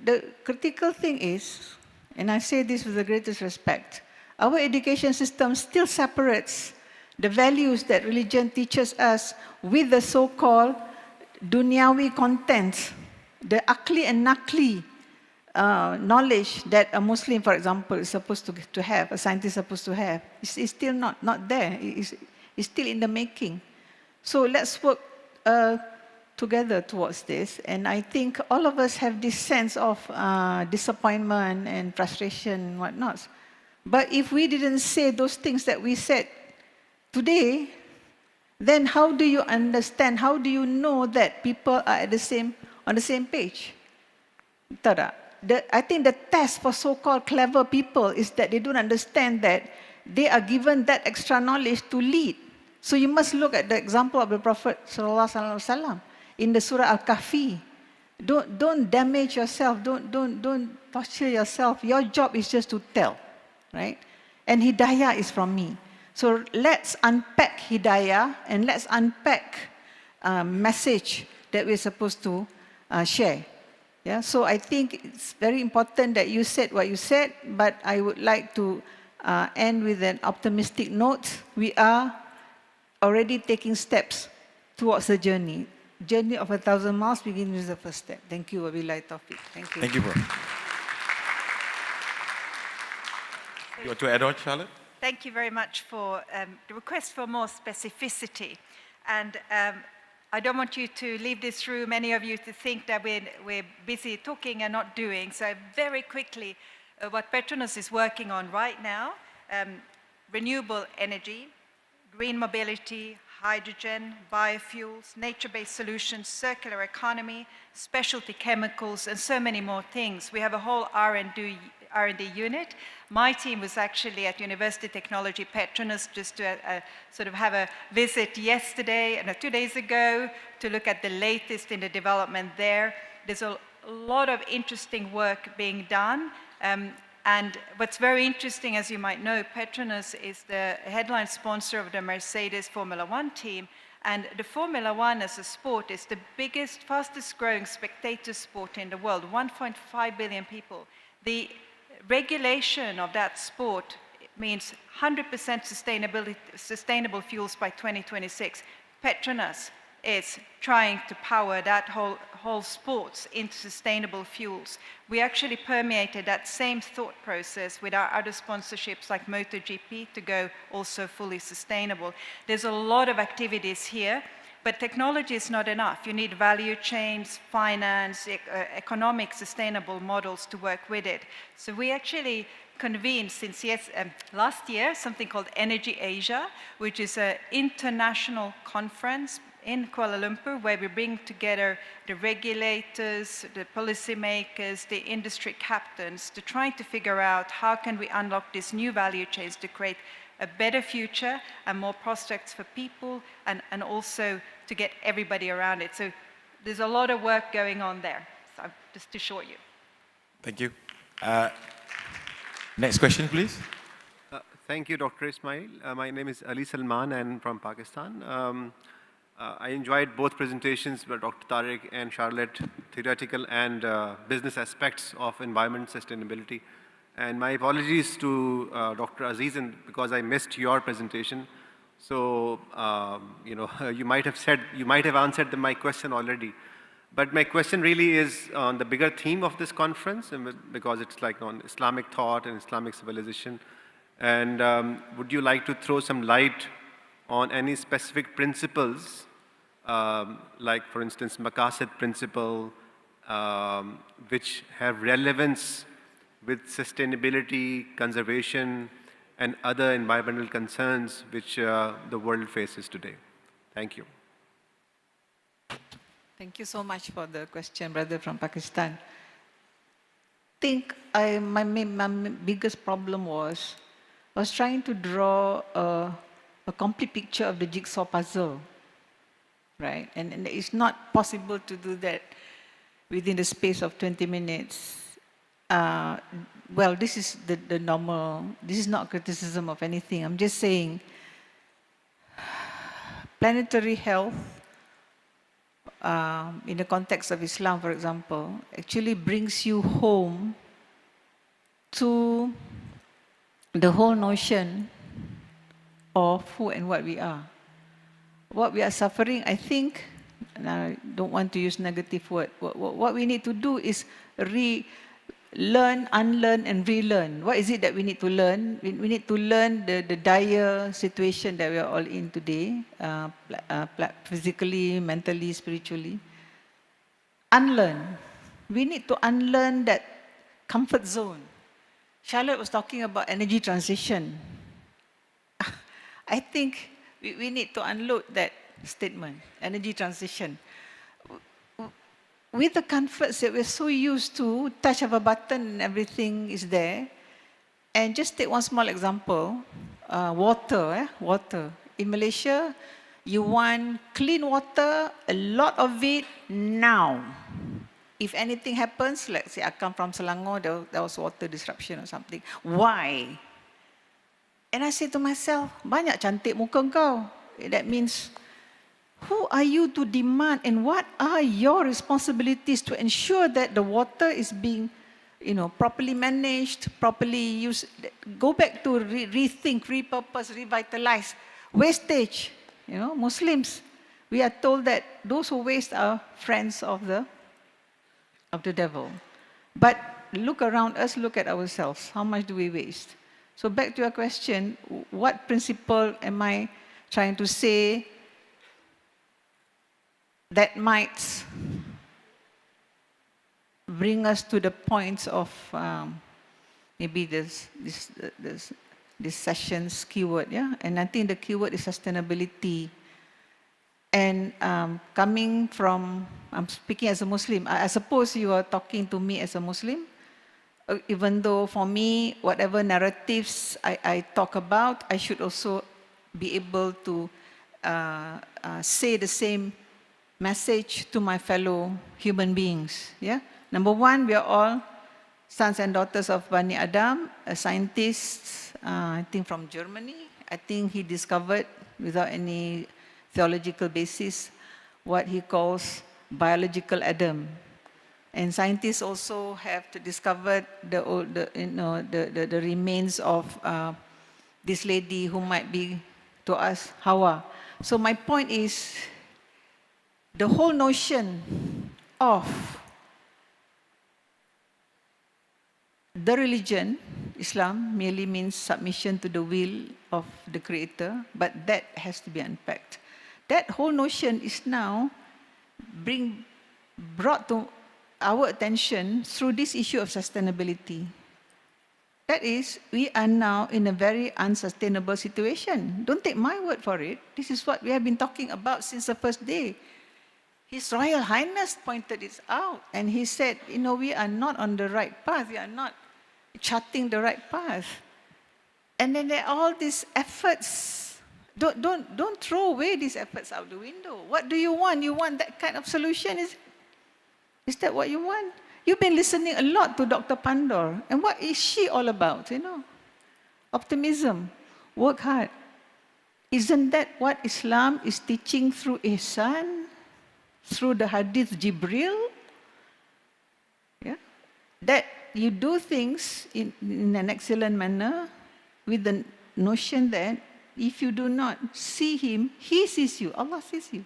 the critical thing is, and I say this with the greatest respect, our education system still separates the values that religion teaches us with the so-called dunyawi contents, the akli and nakli knowledge that a Muslim, for example, is supposed to have, a scientist is supposed to have, is still not there. It's still in the making. So let's work together towards this. And I think all of us have this sense of disappointment and frustration and whatnot. But if we didn't say those things that we said today, then how do you understand, how do you know that people are on the same page? I think the test for so-called clever people is that they don't understand that they are given that extra knowledge to lead. So you must look at the example of the Prophet ﷺ in the Surah Al-Kahfi. Don't damage yourself, don't torture yourself. Your job is just to tell, right? And Hidayah is from me. So let's unpack Hidayah and let's unpack message that we're supposed to share. Yeah, so I think it's very important that you said what you said, but I would like to end with an optimistic note. We are already taking steps towards the journey. Journey of 1,000 miles begins with the first step. Thank you, Wabillahi Taufiq. Thank you. Thank you, bro. You want to add on, Charlotte? Thank you very much for the request for more specificity. And I don't want you to leave this room, many of you, to think that we're busy talking and not doing. So very quickly, what PETRONAS is working on right now, renewable energy, green mobility, hydrogen, biofuels, nature-based solutions, circular economy, specialty chemicals, and so many more things. We have a whole R&D unit. My team was actually at University Technology PETRONAS just to sort of have a visit yesterday and 2 days ago to look at the latest in the development there. There's a lot of interesting work being done. And what's very interesting, as you might know, PETRONAS is the headline sponsor of the Mercedes Formula One team. And the Formula One as a sport is the biggest, fastest growing spectator sport in the world, 1.5 billion people. The regulation of that sport means 100% sustainable fuels by 2026. PETRONAS is trying to power that whole sports into sustainable fuels. We actually permeated that same thought process with our other sponsorships like MotoGP to go also fully sustainable. There's a lot of activities here, but technology is not enough. You need value chains, finance, economic sustainable models to work with it. So we actually convened since last year something called Energy Asia, which is an international conference in Kuala Lumpur where we bring together the regulators, the policymakers, the industry captains to try to figure out how can we unlock these new value chains to create a better future and more prospects for people and also to get everybody around it. So there's a lot of work going on there, so just to assure you. Thank you. Next question, please. Thank you, Dr. Ismail. My name is Ali Salman and from Pakistan. I enjoyed both presentations by Dr. Tariq and Charlotte, theoretical and business aspects of environment sustainability. And my apologies to Dr. AZIZAN because I missed your presentation. So, you might have answered my question already. But my question really is on the bigger theme of this conference, because it's like on Islamic thought and Islamic civilization. And would you like to throw some light on any specific principles, like for instance, Maqasid principle, which have relevance with sustainability, conservation, and other environmental concerns which the world faces today? Thank you. Thank you so much for the question, brother from Pakistan. I think my biggest problem was I was trying to draw a complete picture of the jigsaw puzzle, right? And it's not possible to do that within the space of 20 minutes. Well, this is the normal, this is not criticism of anything. I'm just saying planetary health, in the context of Islam, for example, actually brings you home to the whole notion of who and what we are. What we are suffering, I think, and I don't want to use negative word, what we need to do is learn, unlearn, and relearn. What is it that we need to learn? We need to learn the dire situation that we are all in today, physically, mentally, spiritually. Unlearn. We need to unlearn that comfort zone. Charlotte was talking about energy transition. I think we need to unload that statement, energy transition. With the comforts that we're so used to, touch of a button and everything is there. And just take one small example, water. In Malaysia, you want clean water, a lot of it now. If anything happens, let's say I come from Selangor, there was water disruption or something. Why? And I say to myself, banyak cantik muka kau. That means, who are you to demand and what are your responsibilities to ensure that the water is being, properly managed, properly used? Go back to rethink, repurpose, revitalize. Wastage, Muslims, we are told that those who waste are friends of the devil. But look around us, look at ourselves. How much do we waste? So back to your question, what principle am I trying to say that might bring us to the points of maybe this session's keyword, yeah? And I think the keyword is sustainability. And coming from, I'm speaking as a Muslim, I suppose you are talking to me as a Muslim, even though for me, whatever narratives I talk about, I should also be able to say the same message to my fellow human beings. Yeah? Number one, we are all sons and daughters of Bani Adam, a scientist, I think from Germany. I think he discovered, without any theological basis, what he calls biological Adam. And scientists also have discovered the remains of this lady who might be, to us, Hawa. So my point is, the whole notion of the religion, Islam, merely means submission to the will of the Creator, but that has to be unpacked. That whole notion is now brought to our attention through this issue of sustainability. That is, we are now in a very unsustainable situation. Don't take my word for it. This is what we have been talking about since the first day. His Royal Highness pointed it out, and he said, we are not on the right path. We are not charting the right path. And then there are all these efforts. Don't throw away these efforts out the window. What do you want? You want that kind of solution? Is that what you want? You've been listening a lot to Dr. Pandor. And what is she all about, Optimism. Work hard. Isn't that what Islam is teaching through Ihsan? Through the Hadith Jibril? Yeah? That you do things in an excellent manner with the notion that if you do not see him, he sees you. Allah sees you.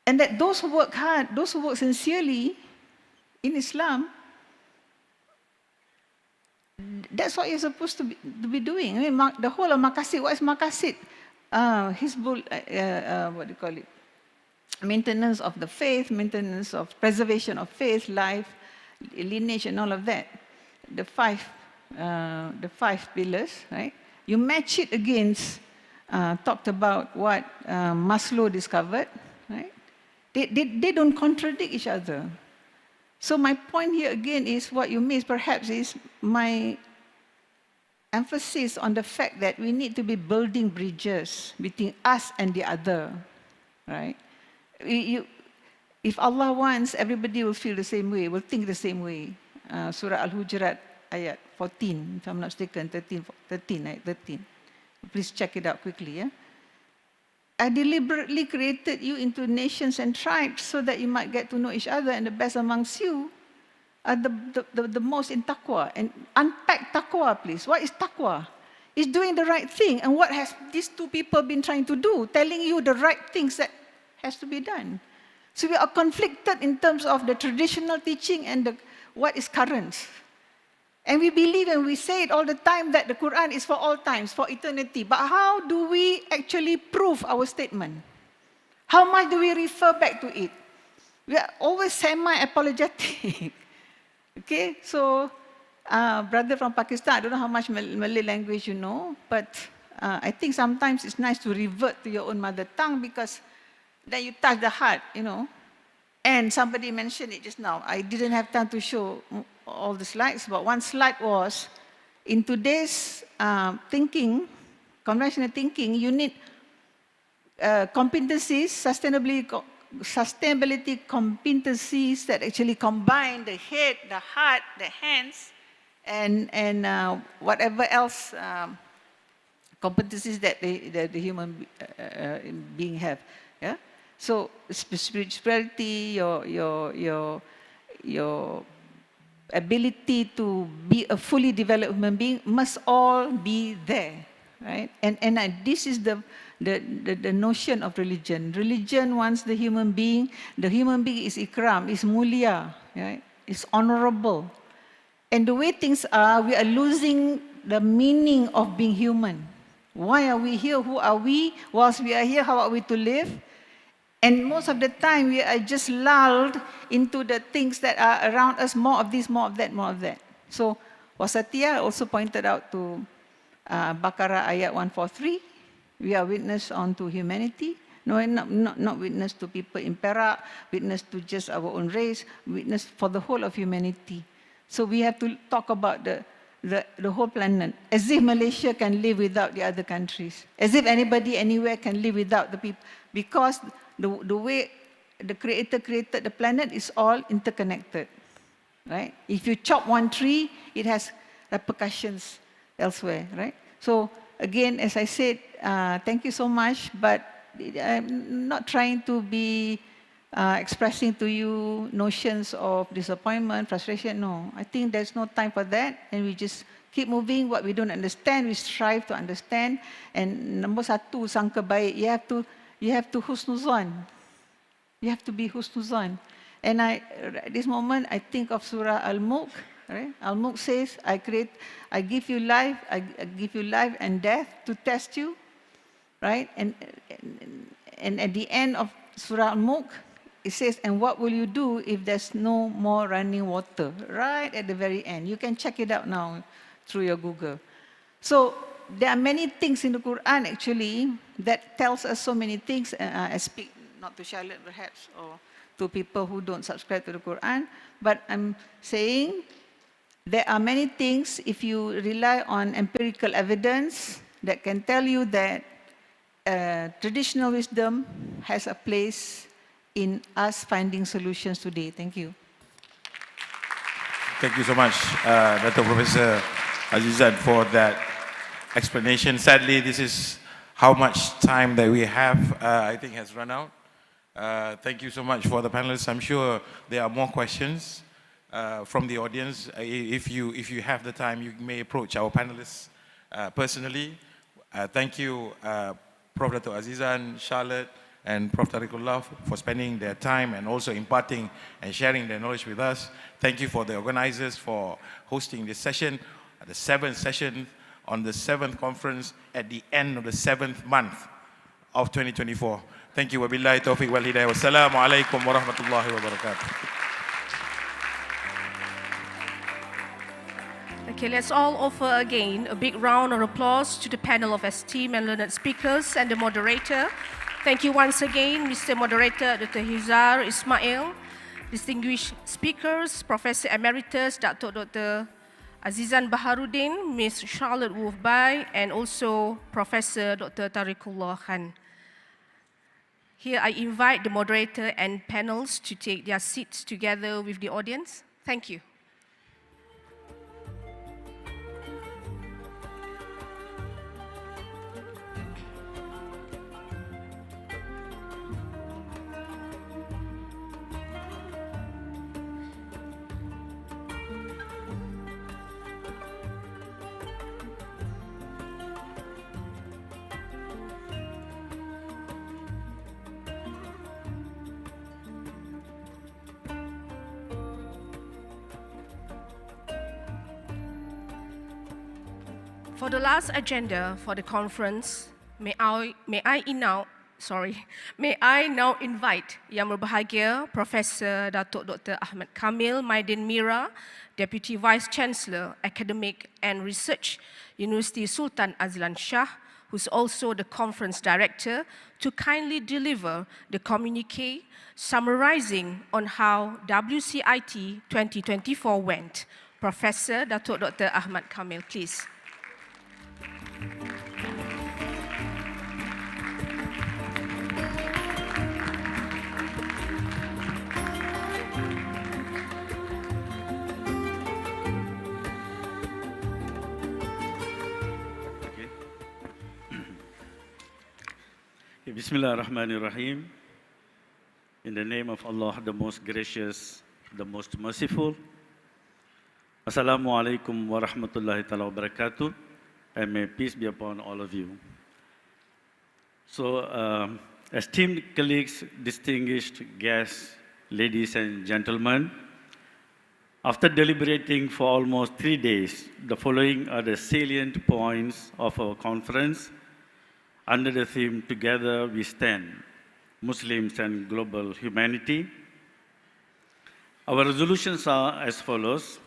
And that those who work hard, those who work sincerely in Islam, that's what you're supposed to be doing. I mean, the whole of Maqasid, what is Maqasid? What do you call it? Maintenance of the faith, maintenance of preservation of faith, life, lineage, and all of that. The five pillars, right? You match it against, talked about what Maslow discovered, right? They don't contradict each other. So my point here again is, what you miss perhaps is my emphasis on the fact that we need to be building bridges between us and the other, right? If Allah wants, everybody will feel the same way, will think the same way. Surah Al-Hujurat, ayat 14, if I'm not mistaken, 13. Please check it out quickly. Yeah? I deliberately created you into nations and tribes so that you might get to know each other, and the best amongst you are the most in taqwa. And unpack taqwa, please. What is taqwa? is doing the right thing. And what has these two people been trying to do? Telling you the right things that has to be done. So we are conflicted in terms of the traditional teaching and what is current. And we believe and we say it all the time that the Quran is for all times, for eternity. But how do we actually prove our statement? How much do we refer back to it? We are always semi-apologetic. Okay, so brother from Pakistan, I don't know how much Malay language you know, but I think sometimes it's nice to revert to your own mother tongue because then you touch the heart, you know. And somebody mentioned it just now. I didn't have time to show all the slides, but one slide was, in today's thinking, conventional thinking, you need competencies, sustainability competencies that actually combine the head, the heart, the hands, and whatever else competencies that the human being have. Yeah. So spirituality, your ability to be a fully developed human being must all be there, right? And this is the notion of religion. Religion wants the human being is ikram, is mulia, right? It's honorable. And the way things are, we are losing the meaning of being human. Why are we here? Who are we? Whilst we are here, how are we to live? And most of the time, we are just lulled into the things that are around us, more of this, more of that, more of that. So, Wasatiyah also pointed out to Baqarah ayat 143, we are witness unto humanity. No, not witness to people in Perak, witness to just our own race, witness for the whole of humanity. So we have to talk about the whole planet, as if Malaysia can live without the other countries, as if anybody anywhere can live without the people, because the way the Creator created the planet is all interconnected, right? If you chop one tree, it has repercussions elsewhere, right? So again, as I said, thank you so much, but I'm not trying to be expressing to you notions of disappointment, frustration. No, I think there's no time for that, and we just keep moving. What we don't understand, we strive to understand. And number satu, sangka baik. You have to husnuzan. You have to be husnuzan. And at this moment, I think of Surah Al-Mulk. Right? Al-Mulk says, I give you life and death to test you. Right? And at the end of Surah Al-Mulk, it says, and what will you do if there's no more running water? Right at the very end. You can check it out now through your Google. So there are many things in the Quran actually that tells us so many things. I speak not to Charlotte perhaps, or to people who don't subscribe to the Quran, but I'm saying there are many things, if you rely on empirical evidence, that can tell you that traditional wisdom has a place in us finding solutions today. Thank you. Thank you so much, Dr. Professor Azizan, for that explanation. Sadly, this is how much time that we have, I think, has run out. Thank you so much for the panelists. I'm sure there are more questions from the audience. If you have the time, you may approach our panelists personally. Thank you, Prof. Dr. Azizan, Charlotte, and Prof. TARIQULLAH for spending their time and also imparting and sharing their knowledge with us. Thank you for the organizers for hosting this session, the 7th session on the 7th conference at the end of the 7th month of 2024. Thank you. Wabillahi taufiq wal hidayah. Wassalamu alaikum wa rahmatullahi wa barakatuh. Okay, let's all offer again a big round of applause to the panel of esteemed and learned speakers and the moderator. Thank you once again, Mr. Moderator, Dr. HEAZAR ISMAIL, distinguished speakers, Professor Emeritus, Dr. AZIZAN BAHARUDDIN, Ms. Charlotte WOLFF-BYE, and also Professor Dr. TARIQULLAH Khan. Here I invite the moderator and panels to take their seats together with the audience. Thank you. For the last agenda for the conference, may I now invite Yang Berbahagia Professor Datuk Dr. Ahmad Kamil Maidin Mira, Deputy Vice Chancellor, Academic and Research, University Sultan Azlan Shah, who's also the conference director, to kindly deliver the communique summarizing on how WCIT 2024 went. Professor Datuk Dr. Ahmad Kamil, please. Bismillahirrahmanirrahim. In the name of Allah, the most gracious, the most merciful. Assalamualaikum warahmatullahi ta'ala wabarakatuh, and may peace be upon all of you. So, esteemed colleagues, distinguished guests, ladies and gentlemen, after deliberating for almost 3 days, the following are the salient points of our conference under the theme, Together We Stand, Muslims and Global Humanity. Our resolutions are as follows.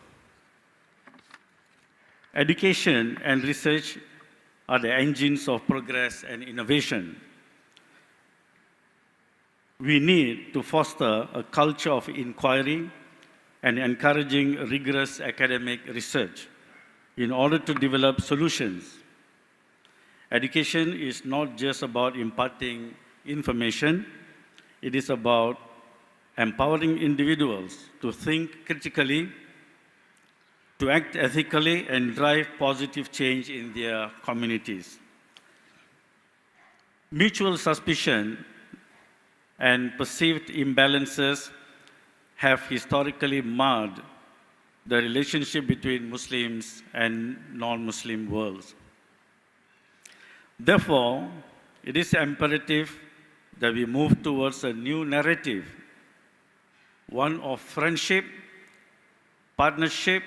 Education and research are the engines of progress and innovation. We need to foster a culture of inquiry and encouraging rigorous academic research in order to develop solutions. Education is not just about imparting information, it is about empowering individuals to think critically, to act ethically, and drive positive change in their communities. Mutual suspicion and perceived imbalances have historically marred the relationship between Muslims and non-Muslim worlds. Therefore, it is imperative that we move towards a new narrative, one of friendship, partnership,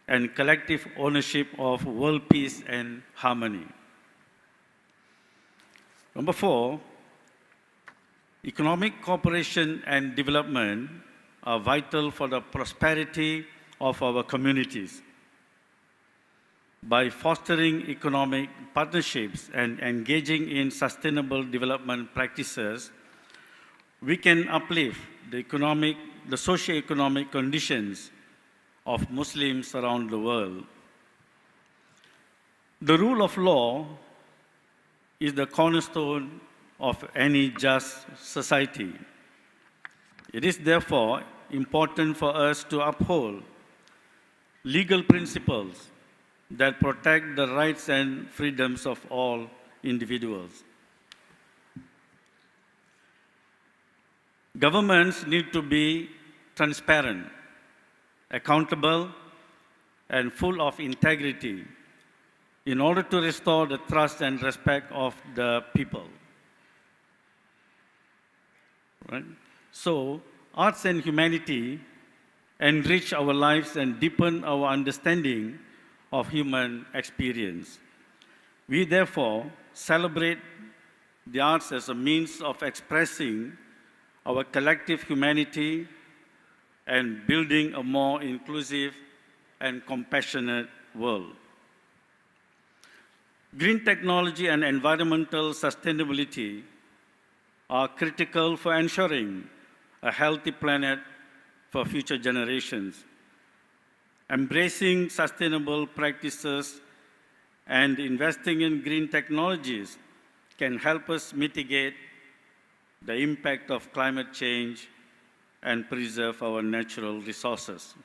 and collective ownership of world peace and harmony. Number 4, economic cooperation and development are vital for the prosperity of our communities. By fostering economic partnerships and engaging in sustainable development practices, we can uplift the socio-economic conditions of Muslims around the world. The rule of law is the cornerstone of any just society. It is therefore important for us to uphold legal principles that protect the rights and freedoms of all individuals. Governments need to be transparent, accountable, and full of integrity in order to restore the trust and respect of the people. Right? So, arts and humanity enrich our lives and deepen our understanding of human experience. We therefore celebrate the arts as a means of expressing our collective humanity and building a more inclusive and compassionate world. Green technology and environmental sustainability are critical for ensuring a healthy planet for future generations. Embracing sustainable practices and investing in green technologies can help us mitigate the impact of climate change and preserve our natural resources.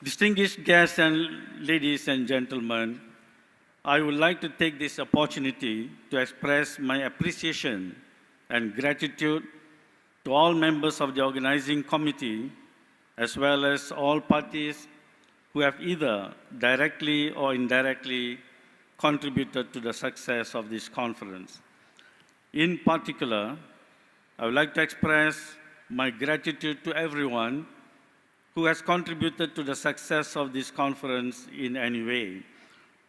Distinguished guests and ladies and gentlemen, I would like to take this opportunity to express my appreciation and gratitude to all members of the organizing committee, as well as all parties who have either directly or indirectly contributed to the success of this conference. In particular, I would like to express my gratitude to everyone who has contributed to the success of this conference in any way,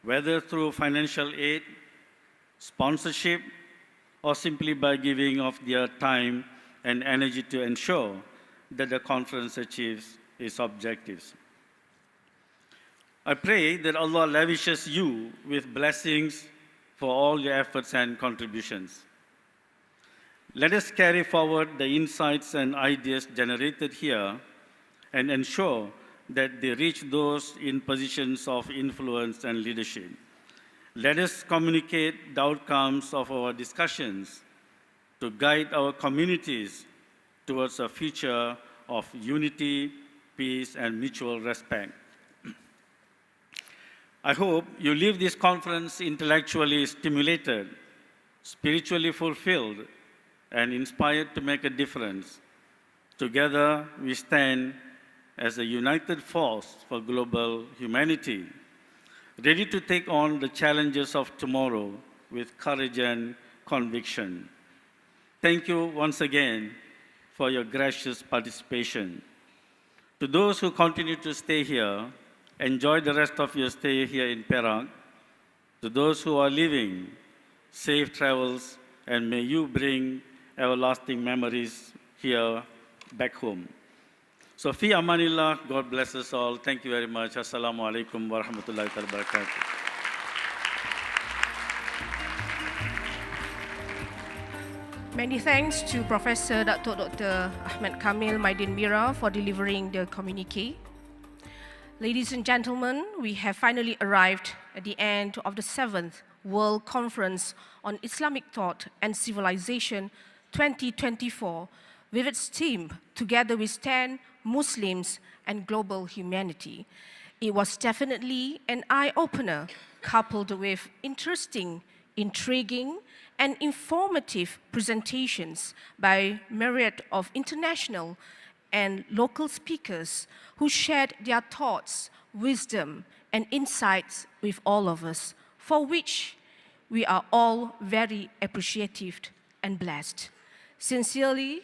whether through financial aid, sponsorship, or simply by giving of their time and energy to ensure that the conference achieves its objectives. I pray that Allah lavishes you with blessings for all your efforts and contributions. Let us carry forward the insights and ideas generated here and ensure that they reach those in positions of influence and leadership. Let us communicate the outcomes of our discussions to guide our communities towards a future of unity, peace, and mutual respect. I hope you leave this conference intellectually stimulated, spiritually fulfilled, and inspired to make a difference. Together, we stand as a united force for global humanity, ready to take on the challenges of tomorrow with courage and conviction. Thank you once again for your gracious participation. To those who continue to stay here, enjoy the rest of your stay here in Perak. To those who are leaving, safe travels, and may you bring everlasting memories here back home. So, fi amanillah, God bless us all. Thank you very much. Assalamu alaikum wa rahmatullahi wa barakatuh. Many thanks to Professor Dr. Ahmad Kamil Maidin Mira for delivering the communique. Ladies and gentlemen, we have finally arrived at the end of the 7th World Conference on Islamic Thought and Civilization 2024 with its theme, Together We Stand, Muslims and Global Humanity. It was definitely an eye-opener coupled with interesting, intriguing, and informative presentations by myriad of international and local speakers who shared their thoughts, wisdom, and insights with all of us, for which we are all very appreciative and blessed. Sincerely,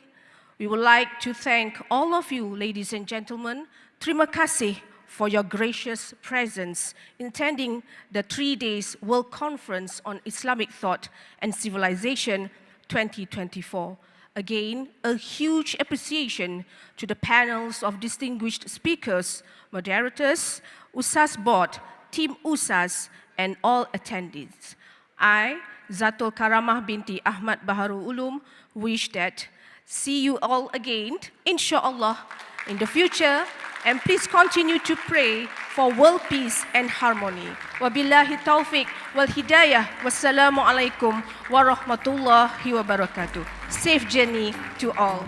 we would like to thank all of you, ladies and gentlemen. Terima kasih for your gracious presence in attending the 3 days World Conference on Islamic Thought and Civilization 2024. Again, a huge appreciation to the panels of distinguished speakers, moderators, USAS board, Team USAS, and all attendees. I, Zatul Karamah binti Ahmad Baharul Ulum, wish that see you all again, inshallah, in the future, and please continue to pray for world peace and harmony. Wabillahi taufiq wal hidayah. Wassalamu alaikum warahmatullahi wabarakatuh. Safe journey to all.